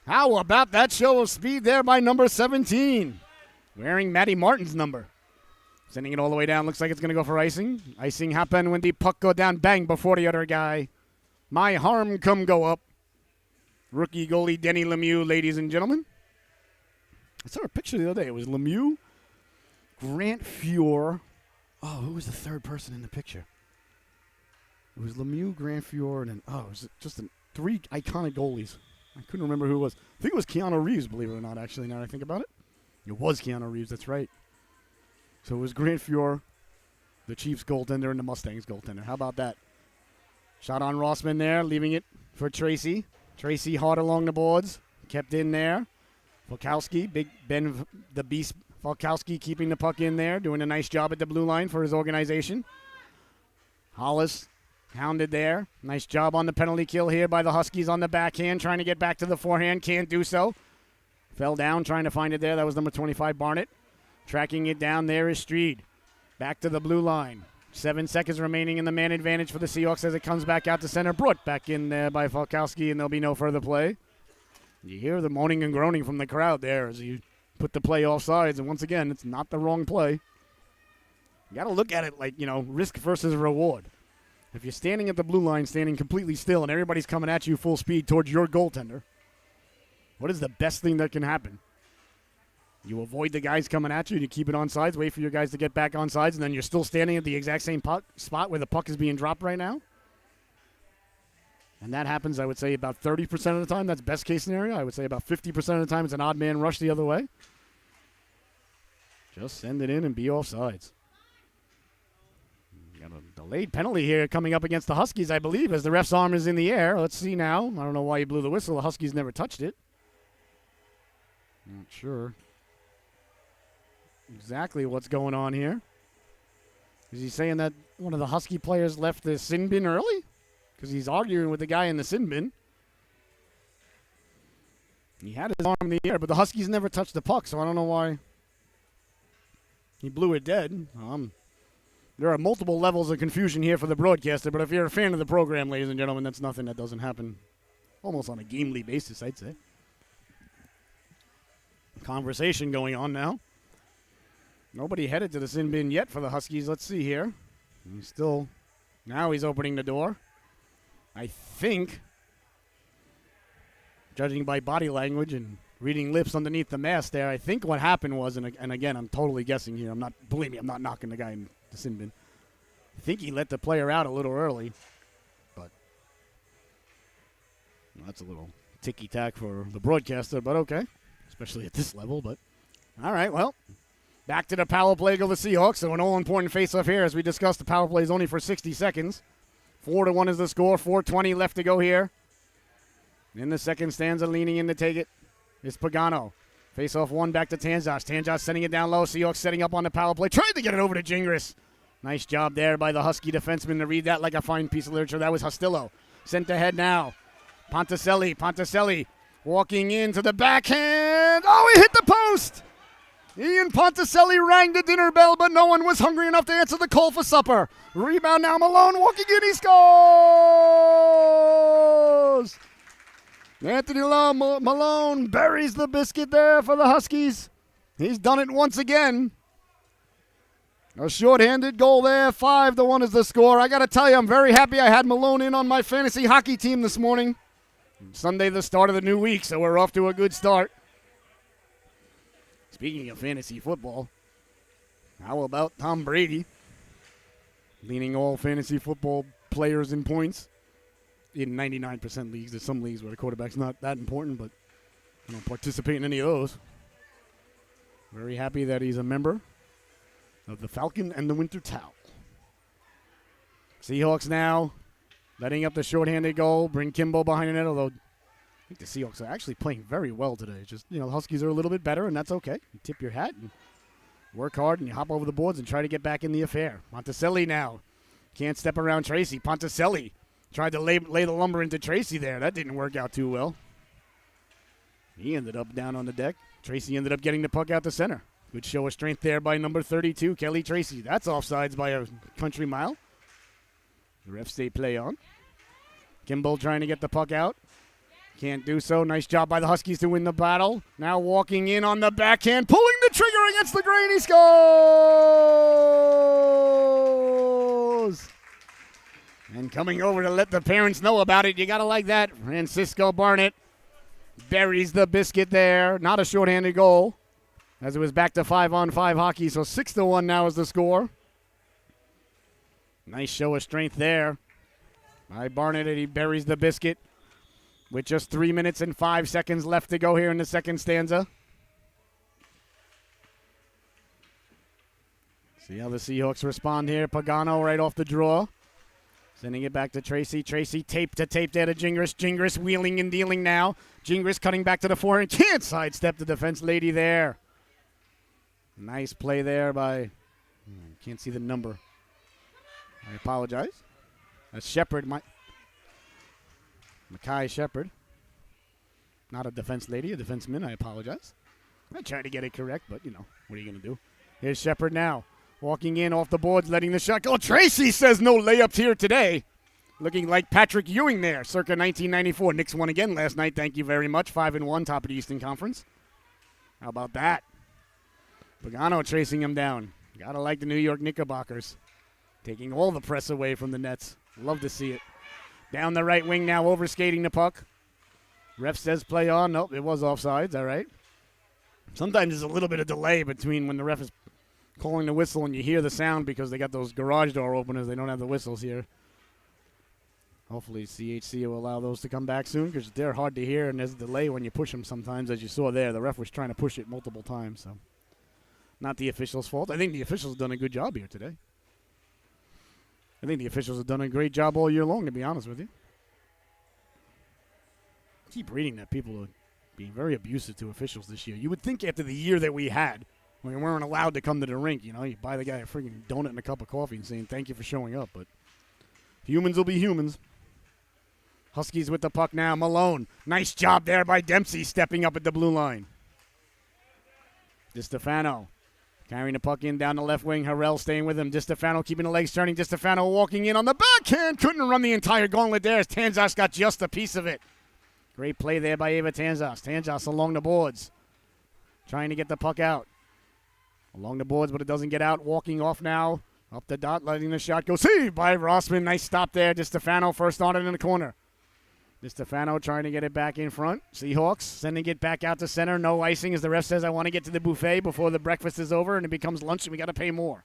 How about that show of speed there by number 17? Wearing Maddie Martin's number. Sending it all the way down. Looks like it's going to go for icing. Icing happen when the puck go down bang before the other guy. My harm come go up. Rookie goalie Denny Lemieux, ladies and gentlemen. I saw a picture the other day. It was Lemieux, Grant Fuhr. Oh, who was the third person in the picture? It was Lemieux, Grant Fuhr, and then, it was just three iconic goalies. I couldn't remember who it was. I think it was Keanu Reeves, believe it or not, actually, now that I think about it. It was Keanu Reeves, that's right. So it was Grant Fuhr, the Chiefs goaltender, and the Mustangs goaltender. How about that? Shot on Rossman there, leaving it for Tracy. Tracy hard along the boards, kept in there. Falkowski, Big Ben, the Beast Falkowski keeping the puck in there, doing a nice job at the blue line for his organization. Hollis hounded there. Nice job on the penalty kill here by the Huskies on the backhand, trying to get back to the forehand. Can't do so. Fell down, trying to find it there. That was number 25, Barnett. Tracking it down there is Streed. Back to the blue line. 7 seconds remaining in the man advantage for the Seahawks as it comes back out to center. Brought back in there by Falkowski, and there'll be no further play. You hear the moaning and groaning from the crowd there as you put the play off sides, and once again, it's not the wrong play. You got to look at it like, risk versus reward. If you're standing at the blue line, standing completely still, and everybody's coming at you full speed towards your goaltender, what is the best thing that can happen? You avoid the guys coming at you, and you keep it on sides, wait for your guys to get back on sides, and then you're still standing at the exact same spot where the puck is being dropped right now? And that happens, I would say, about 30% of the time. That's best case scenario. I would say about 50% of the time it's an odd man rush the other way. Just send it in and be off sides. Got a delayed penalty here coming up against the Huskies, I believe, as the ref's arm is in the air. Let's see now. I don't know why he blew the whistle. The Huskies never touched it. Not sure exactly what's going on here. Is he saying that one of the Husky players left the sin bin early? Because he's arguing with the guy in the sin bin. He had his arm in the air, but the Huskies never touched the puck, so I don't know why he blew it dead. There are multiple levels of confusion here for the broadcaster, but if you're a fan of the program, ladies and gentlemen, that's nothing that doesn't happen almost on a gamely basis, I'd say. Conversation going on now. Nobody headed to the sin bin yet for the Huskies. Let's see here. Now he's opening the door. I think, judging by body language and reading lips underneath the mask there, I think what happened was, and again, I'm totally guessing here. Believe me, I'm not knocking the guy in the sin bin. I think he let the player out a little early, but that's a little ticky-tack for the broadcaster, but okay, especially at this level, but all right, well, back to the power play go the Seahawks, so an all-important face-off here. As we discussed, the power play is only for 60 seconds. 4-1 is the score, 4:20 left to go here. In the second stanza, leaning in to take it is Pagano. Face-off one, back to Tanjas. Tanjas sending it down low. Seahawks setting up on the power play. Tried to get it over to Gingras. Nice job there by the Husky defenseman to read that like a fine piece of literature. That was Hostillo. Sent ahead now. Ponticelli walking into the backhand. Oh, he hit the post! Ian Ponticelli rang the dinner bell, but no one was hungry enough to answer the call for supper. Rebound now, Malone walking in, he scores! Anthony Malone buries the biscuit there for the Huskies. He's done it once again. A shorthanded goal there, 5-1 is the score. I got to tell you, I'm very happy I had Malone in on my fantasy hockey team this morning. Sunday, the start of the new week, so we're off to a good start. Speaking of fantasy football, how about Tom Brady leading all fantasy football players in points in 99% leagues? There's some leagues where the quarterback's not that important, but I don't participate in any of those. Very happy that he's a member of the Falcon and the Winter Towel. Seahawks now letting up the shorthanded goal, bring Kimbo behind the net, although I think the Seahawks are actually playing very well today. Just, the Huskies are a little bit better, and that's okay. You tip your hat and work hard, and you hop over the boards and try to get back in the affair. Monticelli now can't step around Tracy. Ponticelli tried to lay the lumber into Tracy there. That didn't work out too well. He ended up down on the deck. Tracy ended up getting the puck out to center. Good show of strength there by number 32, Kelly Tracy. That's offsides by a country mile. The refs say play on. Kimball trying to get the puck out. Can't do so. Nice job by the Huskies to win the battle. Now walking in on the backhand, pulling the trigger against the grain. He scores! And coming over to let the parents know about it. You got to like that. Francisco Barnett buries the biscuit there. Not a shorthanded goal, as it was back to 5-on-5 hockey. So 6-1 now is the score. Nice show of strength there by Barnett, and he buries the biscuit with just 3 minutes and 5 seconds left to go here in the second stanza. See how the Seahawks respond here. Pagano right off the draw. Sending it back to Tracy. Tracy tape to tape there to Gingras. Gingras wheeling and dealing now. Gingras cutting back to the forehand. Can't sidestep the defense lady there. Nice play there by, can't see the number. I apologize. That's Shepard. Mackay Shepard. Not a defense lady, a defenseman. I apologize. I tried to get it correct, but, what are you going to do? Here's Shepard now. Walking in off the boards, letting the shot go. Tracy says no layups here today. Looking like Patrick Ewing there, circa 1994. Knicks won again last night. Thank you very much. 5-1, top of the Eastern Conference. How about that? Pagano chasing him down. Gotta like the New York Knickerbockers. Taking all the press away from the Nets. Love to see it. Down the right wing now, overskating the puck. Ref says play on. Nope, it was offsides. All right. Sometimes there's a little bit of delay between when the ref is calling the whistle and you hear the sound because they got those garage door openers. They don't have the whistles here. Hopefully CHC will allow those to come back soon because they're hard to hear and there's a delay when you push them sometimes, as you saw there. The ref was trying to push it multiple times, so not the officials' fault. I think the officials have done a good job here today. I think the officials have done a great job all year long, to be honest with you. I keep reading that people are being very abusive to officials this year. You would think after the year that we had, when we weren't allowed to come to the rink, you know, you buy the guy a freaking donut and a cup of coffee and saying thank you for showing up, but humans will be humans. Huskies with the puck now. Malone. Nice job there by Dempsey stepping up at the blue line. DiStefano carrying the puck in down the left wing. Harrell staying with him. DiStefano keeping the legs turning. DiStefano walking in on the backhand. Couldn't run the entire gauntlet there as Tanzas got just a piece of it. Great play there by Ava Tanzas. Tanzas along the boards. Trying to get the puck out. Along the boards, but it doesn't get out. Walking off now. Up the dot, letting the shot go. Saved by Rossman. Nice stop there. DiStefano first on it in the corner. DiStefano trying to get it back in front. Seahawks sending it back out to center. No icing as the ref says I want to get to the buffet before the breakfast is over and it becomes lunch and we got to pay more.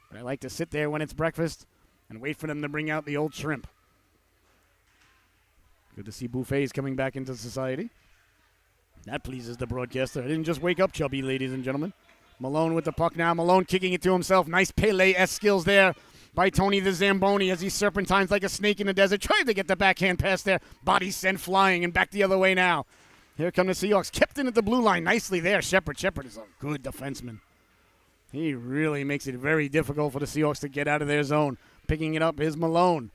But I like to sit there when it's breakfast and wait for them to bring out the old shrimp. Good to see buffets coming back into society. That pleases the broadcaster. I didn't just wake up chubby, ladies and gentlemen. Malone with the puck now. Malone kicking it to himself. Nice Pele-esque skills there by Tony the Zamboni as he serpentines like a snake in the desert. Tried to get the backhand pass there. Body sent flying and back the other way now. Here come the Seahawks. Kept in at the blue line. Nicely there. Shepard. Shepard is a good defenseman. He really makes it very difficult for the Seahawks to get out of their zone. Picking it up is Malone.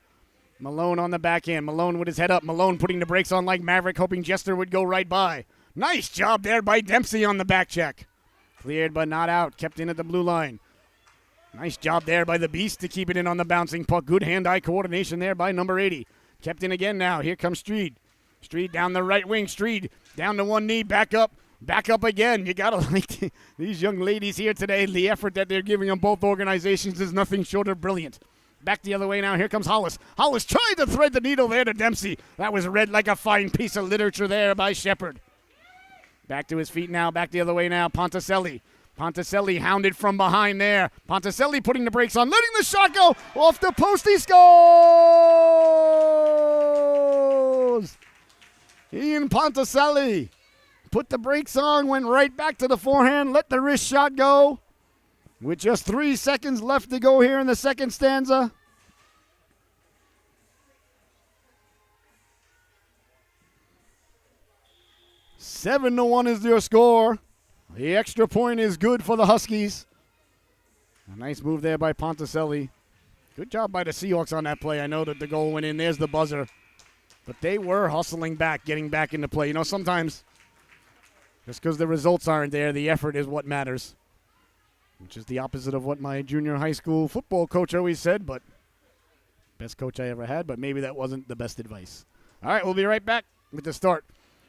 Malone on the backhand. Malone with his head up. Malone putting the brakes on like Maverick, hoping Jester would go right by. Nice job there by Dempsey on the back check. Cleared but not out. Kept in at the blue line. Nice job there by the Beast to keep it in on the bouncing puck. Good hand-eye coordination there by number 80. Kept in again now. Here comes Streed. Streed down the right wing. Streed down to one knee. Back up. Back up again. You got to like these young ladies here today. The effort that they're giving on both organizations is nothing short of brilliant. Back the other way now. Here comes Hollis. Hollis tried to thread the needle there to Dempsey. That was read like a fine piece of literature there by Shepard. Back to his feet now. Back the other way now. Ponticelli. Ponticelli hounded from behind there. Ponticelli putting the brakes on, letting the shot go off the post. He scores! Ian Ponticelli put the brakes on, went right back to the forehand, let the wrist shot go. With just 3 seconds left to go here in the second stanza. Seven to 1 is your score. The extra point is good for the Huskies. A nice move there by Ponticelli. Good job by the Seahawks on that play. I know that the goal went in. There's the buzzer. But they were hustling back, getting back into play. You know, sometimes just because the results aren't there, the effort is what matters. Which is the opposite of what my junior high school football coach always said, but best coach I ever had, but maybe that wasn't the best advice. All right, we'll be right back with the start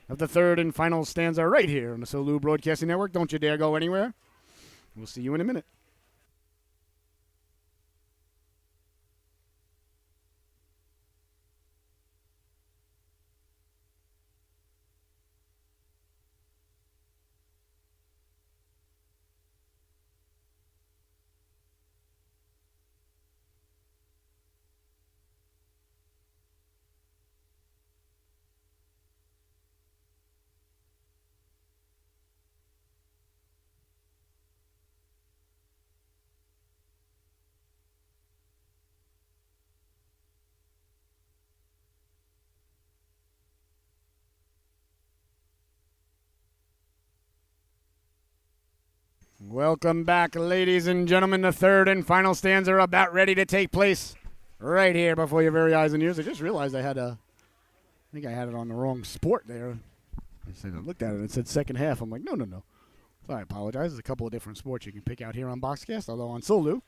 of the third and final stanza right here on the Solu Broadcasting Network. Don't you dare go anywhere. We'll see you in a minute. Welcome back, ladies and gentlemen. The third and final stanza are about ready to take place right here before your very eyes and ears. I just realized I think I had it on the wrong sport there. I looked at it and it said second half. I'm like, no. So I apologize. There's a couple of different sports you can pick out here on Boxcast, although on Solu,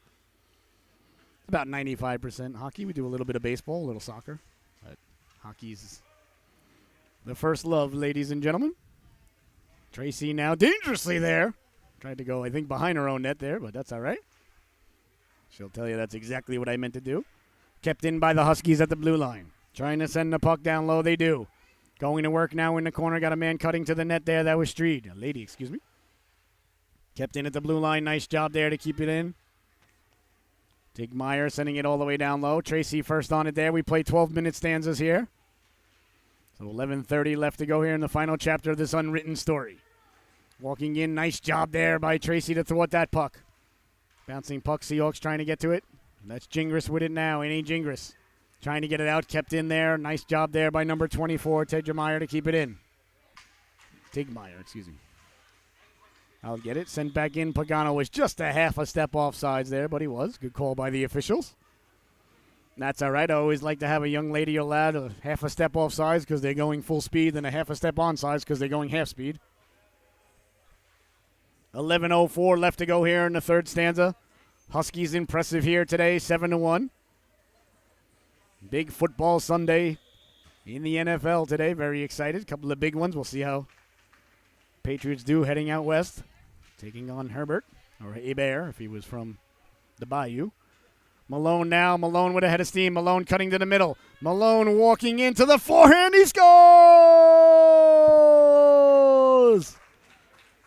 it's about 95% hockey. We do a little bit of baseball, a little soccer. But hockey's the first love, ladies and gentlemen. Tracy now dangerously there. Tried to go, I think, behind her own net there, but that's all right. She'll tell you that's exactly what I meant to do. Kept in by the Huskies at the blue line. Trying to send the puck down low. They do. Going to work now in the corner. Got a man cutting to the net there. That was Street. A lady, excuse me. Kept in at the blue line. Nice job there to keep it in. Tigmeyer sending it all the way down low. Tracy first on it there. We play 12-minute stanzas here. So 11:30 left to go here in the final chapter of this unwritten story. Walking in. Nice job there by Tracy to throw at that puck. Bouncing puck. Seahawks trying to get to it. That's Gingras with it now. It ain't Gingras. Trying to get it out. Kept in there. Nice job there by number 24, Tigmeyer, to keep it in. Tigmeyer, excuse me. I'll get it. Sent back in. Pagano was just a half a step off sides there, but he was. Good call by the officials. That's all right. I always like to have a young lady or lad a half a step off sides because they're going full speed and a half a step on sides because they're going half speed. 11:04 left to go here in the third stanza. Huskies impressive here today, 7-1. Big football Sunday in the NFL today. Very excited. Couple of big ones. We'll see how Patriots do heading out west. Taking on Herbert, or Hebert if he was from the Bayou. Malone now. Malone with a head of steam. Malone cutting to the middle. Malone walking into the forehand. He scores!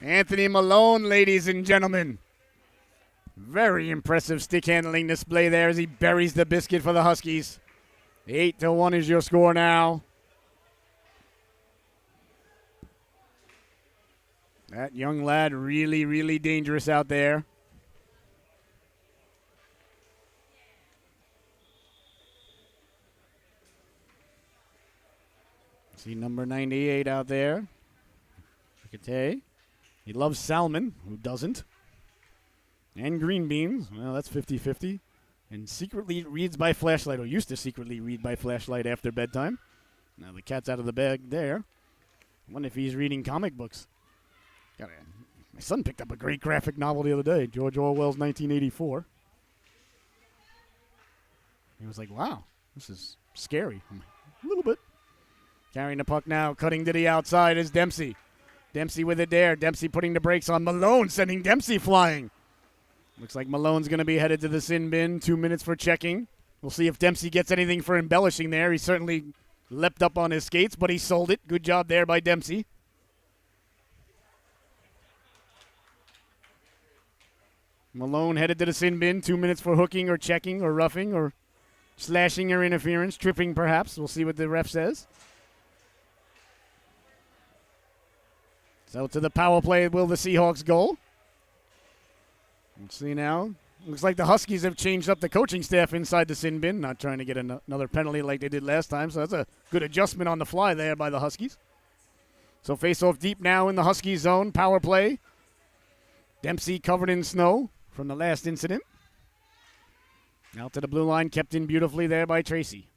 Anthony Malone, ladies and gentlemen. Very impressive stick handling display there as he buries the biscuit for the Huskies. 8-1 is your score now. That young lad really, really dangerous out there. See number 98 out there. Ricate. He loves salmon. Who doesn't? And green beans. Well, that's 50-50. And secretly reads by flashlight, or used to secretly read by flashlight after bedtime. Now the cat's out of the bag there. I wonder if he's reading comic books. My son picked up a great graphic novel the other day, George Orwell's 1984. He was like, wow, this is scary. I'm like, a little bit. Carrying the puck now, cutting to the outside is Dempsey. Dempsey with it there. Dempsey putting the brakes on Malone, sending Dempsey flying. Looks like Malone's going to be headed to the sin bin. 2 minutes for checking. We'll see if Dempsey gets anything for embellishing there. He certainly leapt up on his skates, but he sold it. Good job there by Dempsey. Malone headed to the sin bin. 2 minutes for hooking or checking or roughing or slashing or interference. Tripping perhaps. We'll see what the ref says. So to the power play will the Seahawks goal. Let's see now. Looks like the Huskies have changed up the coaching staff inside the sin bin. Not trying to get another penalty like they did last time. So that's a good adjustment on the fly there by the Huskies. So face off deep now in the Huskies zone. Power play. Dempsey covered in snow from the last incident. Out to the blue line. Kept in beautifully there by Tracy.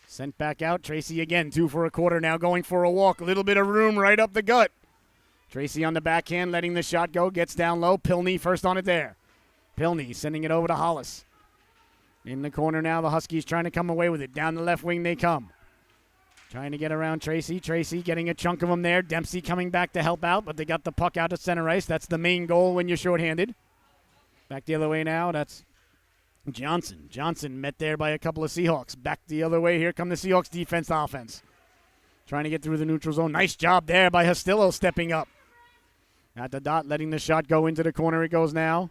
Sent back out. Tracy again. 2 for a quarter now. Going for a walk. A little bit of room right up the gut. Tracy on the backhand, letting the shot go. Gets down low. Pilney first on it there. Pilney sending it over to Hollis. In the corner now, the Huskies trying to come away with it. Down the left wing they come. Trying to get around Tracy. Tracy getting a chunk of them there. Dempsey coming back to help out, but they got the puck out to center ice. That's the main goal when you're shorthanded. Back the other way now. That's Johnson. Johnson met there by a couple of Seahawks. Back the other way. Here come the Seahawks defense to offense. Trying to get through the neutral zone. Nice job there by Hostillo stepping up. At the dot, letting the shot go into the corner. It goes now.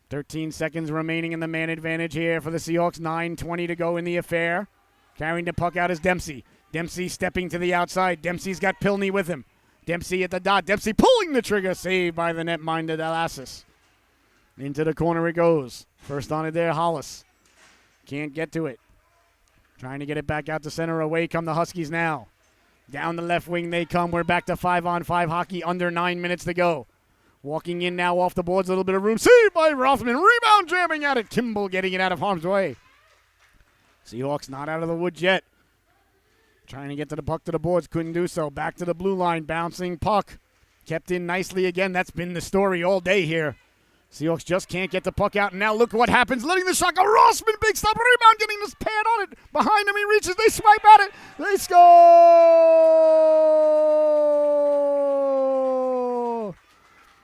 13 seconds remaining in the man advantage here for the Seahawks. 9:20 to go in the affair. Carrying the puck out is Dempsey. Dempsey stepping to the outside. Dempsey's got Pilney with him. Dempsey at the dot. Dempsey pulling the trigger. Saved by the netminder Dalassis. Into the corner it goes. First on it there, Hollis. Can't get to it. Trying to get it back out to center. Away come the Huskies now. Down the left wing they come. We're back to 5-on-5 hockey. Under 9 minutes to go. Walking in now off the boards. A little bit of room. Saved by Rothman. Rebound jamming at it. Kimball getting it out of harm's way. Seahawks not out of the woods yet. Trying to get to the puck to the boards. Couldn't do so. Back to the blue line. Bouncing puck. Kept in nicely again. That's been the story all day here. Seahawks just can't get the puck out. And now look what happens. Letting the shot go. Rossman, big stop. Rebound, getting this pad on it. Behind him, he reaches. They swipe at it. They score!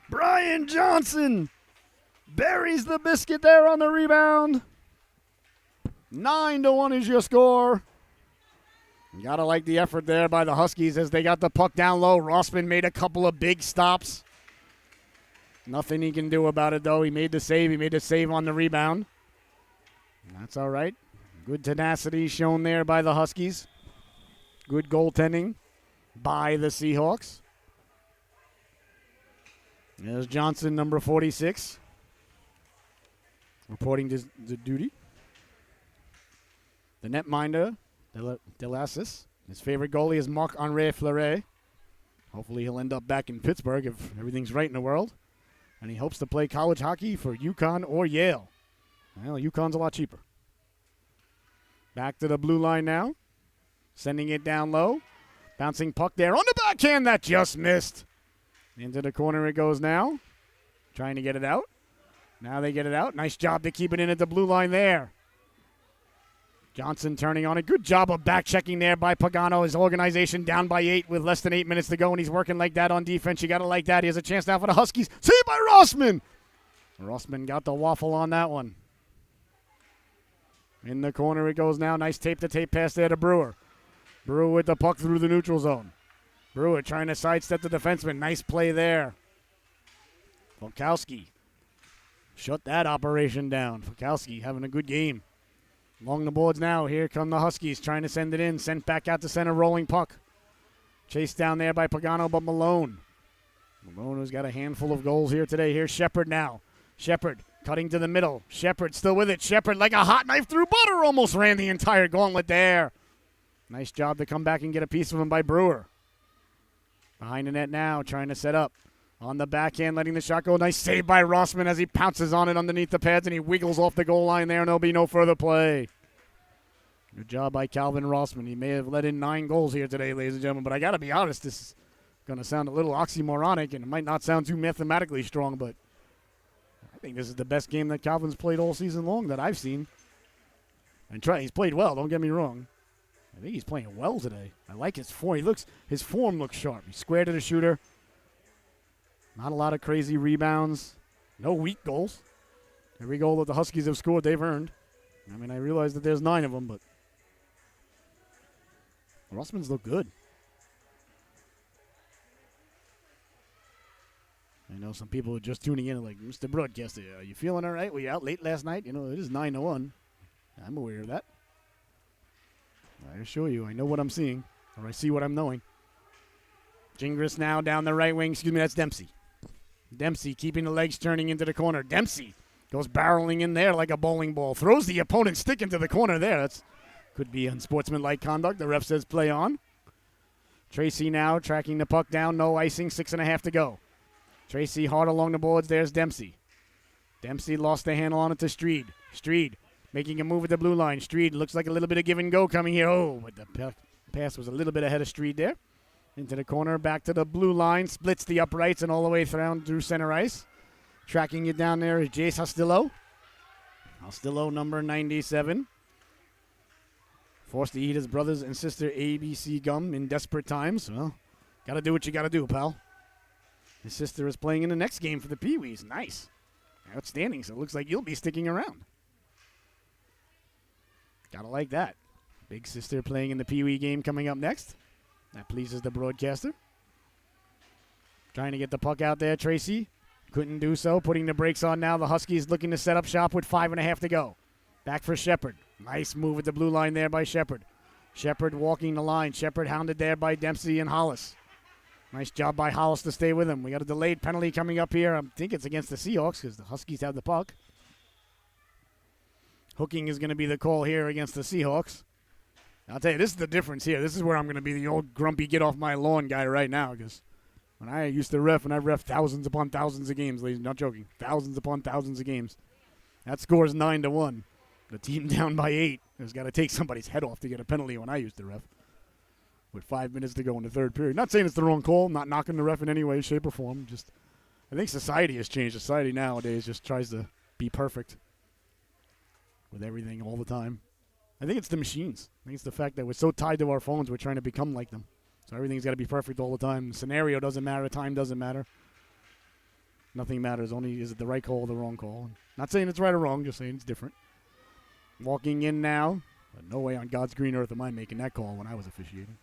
Brian Johnson buries the biscuit there on the rebound. 9-1 is your score. You gotta like the effort there by the Huskies as they got the puck down low. Rossman made a couple of big stops. Nothing he can do about it, though. He made the save. He made a save on the rebound. That's all right. Good tenacity shown there by the Huskies. Good goaltending by the Seahawks. There's Johnson, number 46, reporting to duty. The netminder, Delassis. His favorite goalie is Marc-Andre Fleury. Hopefully he'll end up back in Pittsburgh if everything's right in the world. And he hopes to play college hockey for UConn or Yale. Well, UConn's a lot cheaper. Back to the blue line now. Sending it down low. Bouncing puck there on the backhand. That just missed. Into the corner it goes now. Trying to get it out. Now they get it out. Nice job to keep it in at the blue line there. Johnson turning on it. Good job of back-checking there by Pagano. His organization down by 8 with less than 8 minutes to go, and he's working like that on defense. You got to like that. He has a chance now for the Huskies. Saved by Rossman. Rossman got the waffle on that one. In the corner it goes now. Nice tape-to-tape pass there to Brewer. Brewer with the puck through the neutral zone. Brewer trying to sidestep the defenseman. Nice play there. Volkowski shut that operation down. Volkowski having a good game. Along the boards now. Here come the Huskies trying to send it in. Sent back out to center. Rolling puck. Chased down there by Pagano, but Malone. Malone has got a handful of goals here today. Here's Shepard now. Shepard cutting to the middle. Shepard still with it. Shepard like a hot knife through butter. Almost ran the entire gauntlet there. Nice job to come back and get a piece of him by Brewer. Behind the net now. Trying to set up. On the backhand, letting the shot go. Nice save by Rossman as he pounces on it underneath the pads, and he wiggles off the goal line there, and there'll be no further play. Good job by Calvin Rossman. He may have let in 9 goals here today, ladies and gentlemen, but I got to be honest, this is going to sound a little oxymoronic, and it might not sound too mathematically strong, but I think this is the best game that Calvin's played all season long that I've seen. And he's played well, don't get me wrong. I think he's playing well today. I like his form. His form looks sharp. He's square to the shooter. Not a lot of crazy rebounds. No weak goals. Every goal that the Huskies have scored, they've earned. I mean, I realize that there's 9 of them, but Rossman's look good. I know some people are just tuning in and like, Mr. Broadcaster, are you feeling all right? Were you out late last night? You know, it is 9-1. I'm aware of that. I assure you, I know what I'm seeing, or I see what I'm knowing. Gingras now down the right wing. Excuse me, that's Dempsey. Dempsey keeping the legs turning into the corner. Dempsey goes barreling in there like a bowling ball. Throws the opponent's stick into the corner there. That's could be unsportsmanlike conduct. The ref says play on. Tracy now tracking the puck down. No icing. 6.5 to go. Tracy hard along the boards. There's Dempsey. Dempsey lost the handle on it to Streed. Streed making a move at the blue line. Streed looks like a little bit of give and go coming here. Oh, but the pass was a little bit ahead of Streed there. Into the corner, back to the blue line, splits the uprights and all the way through center ice. Tracking it down there is Jace Hostillo. Hostillo, number 97. Forced to eat his brothers and sister ABC gum in desperate times. Well, got to do what you got to do, pal. His sister is playing in the next game for the Pee-wees. Nice. Outstanding, so it looks like you'll be sticking around. Got to like that. Big sister playing in the Pee-wee game coming up next. That pleases the broadcaster. Trying to get the puck out there, Tracy. Couldn't do so. Putting the brakes on now. The Huskies looking to set up shop with 5.5 to go. Back for Shepard. Nice move at the blue line there by Shepard. Shepard walking the line. Shepard hounded there by Dempsey and Hollis. Nice job by Hollis to stay with him. We got a delayed penalty coming up here. I think it's against the Seahawks because the Huskies have the puck. Hooking is going to be the call here against the Seahawks. I'll tell you, this is the difference here. This is where I'm going to be the old grumpy get-off-my-lawn guy right now because when I used to ref, and I've reffed thousands upon thousands of games, ladies, not joking, thousands upon thousands of games, that score is 9-1. The team down by 8 has got to take somebody's head off to get a penalty when I used to ref with 5 minutes to go in the third period. Not saying it's the wrong call, not knocking the ref in any way, shape, or form. Just, I think society has changed. Society nowadays just tries to be perfect with everything all the time. I think it's the machines. I think it's the fact that we're so tied to our phones, we're trying to become like them. So everything's got to be perfect all the time. The scenario doesn't matter. Time doesn't matter. Nothing matters. Only is it the right call or the wrong call. Not saying it's right or wrong, just saying it's different. Walking in now. But no way on God's green earth am I making that call when I was officiating.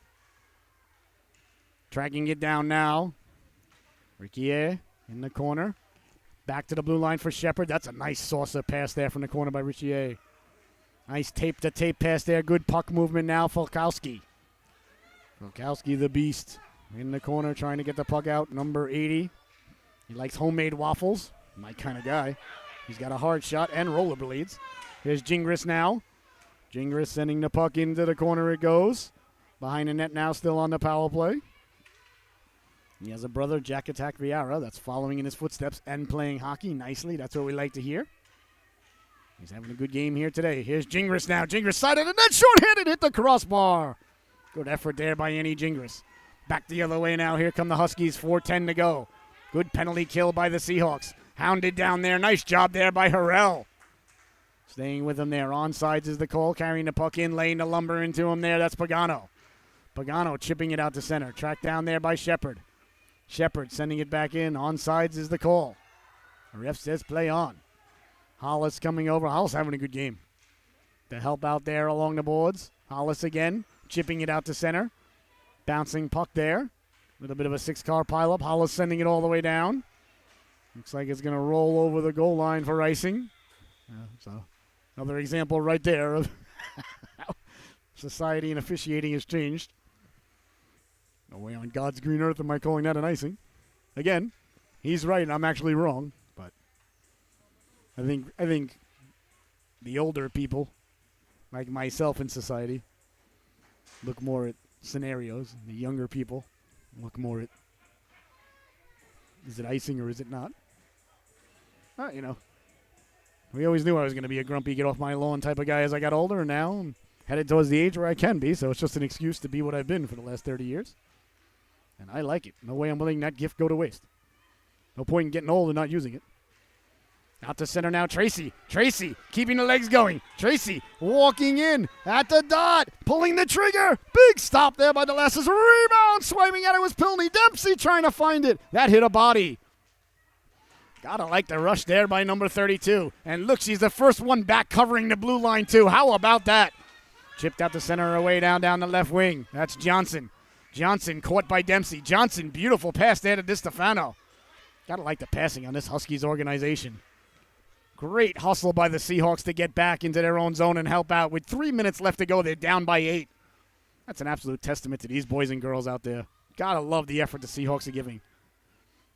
Tracking it down now. Riquier in the corner. Back to the blue line for Shepard. That's a nice saucer pass there from the corner by Riquier. Nice tape-to-tape pass there. Good puck movement now. Fulkowski. Fulkowski the beast. In the corner trying to get the puck out. Number 80. He likes homemade waffles. My kind of guy. He's got a hard shot and rollerblades. Here's Gingras now. Gingras sending the puck into the corner it goes. Behind the net now, still on the power play. He has a brother, Jack Attack Viara, that's following in his footsteps and playing hockey nicely. That's what we like to hear. He's having a good game here today. Here's Gingras now. Gingras side of the net, short-handed, hit the crossbar. Good effort there by Annie Gingras. Back the other way now. Here come the Huskies, 4:10 to go. Good penalty kill by the Seahawks. Hounded down there. Nice job there by Harrell. Staying with him there. Onsides is the call. Carrying the puck in. Laying the lumber into him there. That's Pagano. Pagano chipping it out to center. Tracked down there by Shepard. Shepard sending it back in. Onsides is the call. The ref says play on. Hollis coming over. Hollis having a good game. To help out there along the boards. Hollis again. Chipping it out to center. Bouncing puck there. A little bit of a 6-car pileup. Hollis sending it all the way down. Looks like it's going to roll over the goal line for icing. So another example right there of how society and officiating has changed. No way on God's green earth am I calling that an icing. Again, he's right and I'm actually wrong. But I think the older people, like myself in society, look more at scenarios. The younger people look more at, is it icing or is it not? You know, we always knew I was going to be a grumpy, get off my lawn type of guy as I got older, and now I'm headed towards the age where I can be, so it's just an excuse to be what I've been for the last 30 years. And I like it. No way I'm letting that gift go to waste. No point in getting old and not using it. Out to center now, Tracy. Tracy keeping the legs going. Tracy walking in at the dot, pulling the trigger. Big stop there by the Lasses. Rebound, swiping at it was Pilney. Dempsey trying to find it. That hit a body. Gotta like the rush there by number 32. And look, she's the first one back covering the blue line too. How about that? Chipped out the center away down the left wing. That's Johnson. Johnson caught by Dempsey. Johnson, beautiful pass there to DiStefano. Gotta like the passing on this Huskies organization. Great hustle by the Seahawks to get back into their own zone and help out. With 3 minutes left to go, they're down by 8. That's an absolute testament to these boys and girls out there. Gotta love the effort the Seahawks are giving.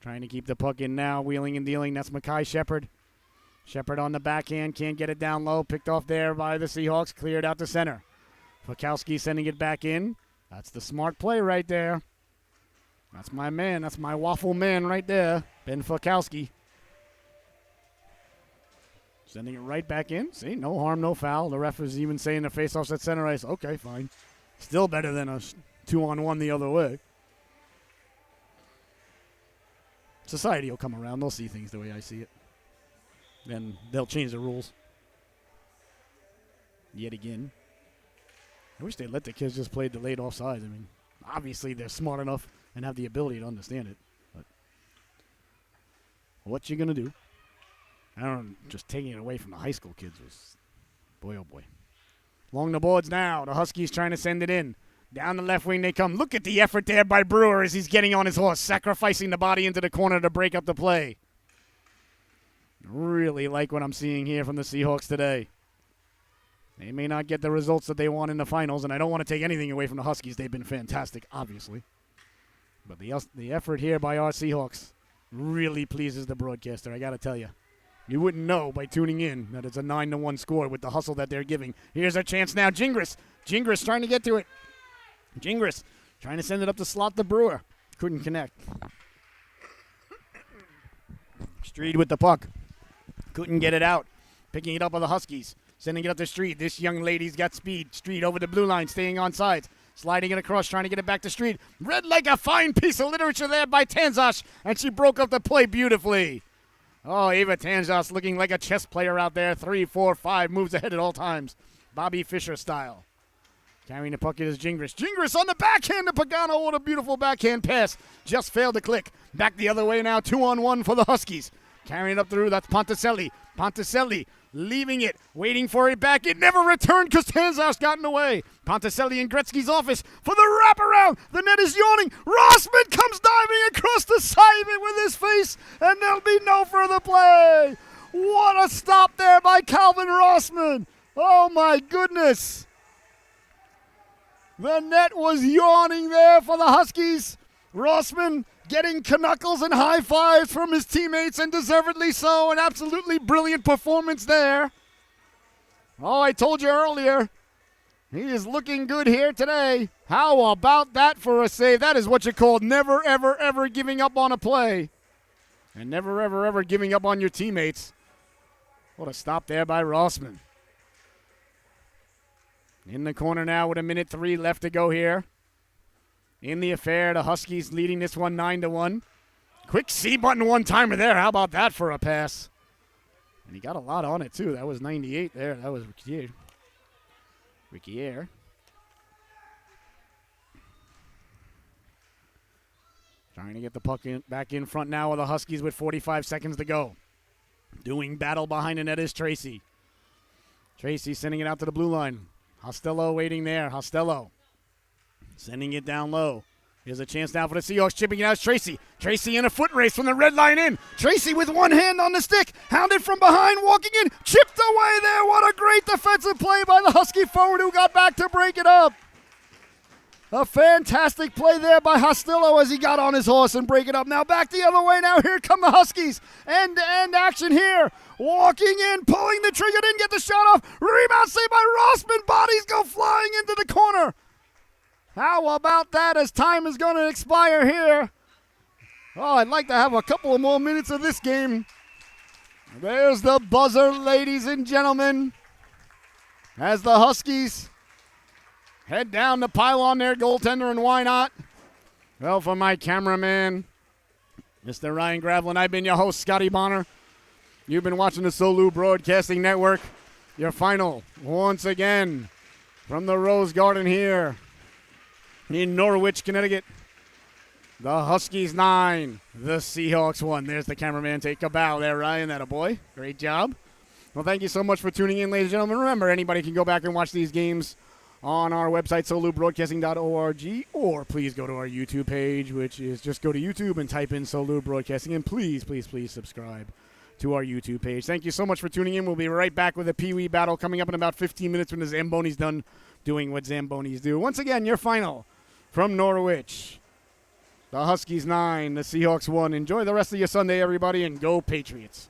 Trying to keep the puck in now, wheeling and dealing. That's Makai Shepard. Shepard on the backhand, can't get it down low. Picked off there by the Seahawks, cleared out to center. Fulkowski sending it back in. That's the smart play right there. That's my man. That's my waffle man right there, Ben Fulkowski. Sending it right back in. See, no harm, no foul. The ref is even saying the faceoff's at center ice. Okay, fine. Still better than a 2-on-1 the other way. Society will come around. They'll see things the way I see it. Then they'll change the rules. Yet again. I wish they let the kids just play delayed offsides. I mean, obviously they're smart enough and have the ability to understand it. But what you going to do? I don't know, just taking it away from the high school kids was, boy, oh boy. Along the boards now. The Huskies trying to send it in. Down the left wing they come. Look at the effort there by Brewer as he's getting on his horse, sacrificing the body into the corner to break up the play. Really like what I'm seeing here from the Seahawks today. They may not get the results that they want in the finals, and I don't want to take anything away from the Huskies. They've been fantastic, obviously. But the effort here by our Seahawks really pleases the broadcaster, I got to tell you. You wouldn't know by tuning in that it's a 9-1 score with the hustle that they're giving. Here's a chance now. Gingras. Gingras trying to get to it. Gingras trying to send it up the slot to Brewer. Couldn't connect. Street with the puck. Couldn't get it out. Picking it up on the Huskies. Sending it up the Street. This young lady's got speed. Street over the blue line, staying on sides. Sliding it across, trying to get it back to Street. Read like a fine piece of literature there by Tanzas, and she broke up the play beautifully. Oh, Ava Tanzas looking like a chess player out there. 3, 4, 5 moves ahead at all times. Bobby Fischer style. Carrying the puck is Gingras. Gingras on the backhand to Pagano. What a beautiful backhand pass. Just failed to click. Back the other way now. 2-on-1 for the Huskies. Carrying it up through. That's Ponticelli. Ponticelli leaving it. Waiting for it back. It never returned because Tanzas got in the way. Ponticelli in Gretzky's office for the wraparound. The net is yawning. Rossman comes diving across the side of it with his face. And there'll be no further play. What a stop there by Calvin Rossman. Oh my goodness. The net was yawning there for the Huskies. Rossman getting knuckles and high fives from his teammates, and deservedly so. An absolutely brilliant performance there. Oh, I told you earlier, he is looking good here today. How about that for a save? That is what you call never, ever, ever giving up on a play. And never, ever, ever giving up on your teammates. What a stop there by Rossman. In the corner now with 1:03 left to go here. In the affair, the Huskies leading this one 9-1. Quick C-button one-timer there. How about that for a pass? And he got a lot on it, too. That was 98 there. That was Riquier. Trying to get the puck back in front now of the Huskies with 45 seconds to go. Doing battle behind the net is Tracy. Tracy sending it out to the blue line. Hostello waiting there. Hostello sending it down low. Here's a chance now for the Seahawks. Chipping it out. Tracy. Tracy in a foot race from the red line in. Tracy with one hand on the stick. Hounded from behind. Walking in. Chipped away there. What a great defensive play by the Husky forward who got back to break it up. A fantastic play there by Hostello as he got on his horse and break it up. Now back the other way. Now here come the Huskies. End-to-end action here. Walking in, pulling the trigger, didn't get the shot off. Rebound saved by Rossman. Bodies go flying into the corner. How about that as time is going to expire here? Oh, I'd like to have a couple of more minutes of this game. There's the buzzer, ladies and gentlemen, as the Huskies head down the pylon there, goaltender, and why not? Well, for my cameraman, Mr. Ryan Gravel, and I've been your host, Scotty Bonner. You've been watching the Solu Broadcasting Network. Your final, once again, from the Rose Garden here in Norwich, Connecticut. The Huskies 9, the Seahawks 1. There's the cameraman. Take a bow there, Ryan. That a boy. Great job. Well, thank you so much for tuning in, ladies and gentlemen. Remember, anybody can go back and watch these games on our website, solubroadcasting.org, or please go to our YouTube page, which is just go to YouTube and type in Solu Broadcasting, and please, please, please subscribe to our YouTube page. Thank you so much for tuning in. We'll be right back with a Pee Wee battle coming up in about 15 minutes when the Zambonis done doing what Zambonis do. Once again, your final from Norwich. The Huskies 9, the Seahawks 1. Enjoy the rest of your Sunday, everybody, and go Patriots.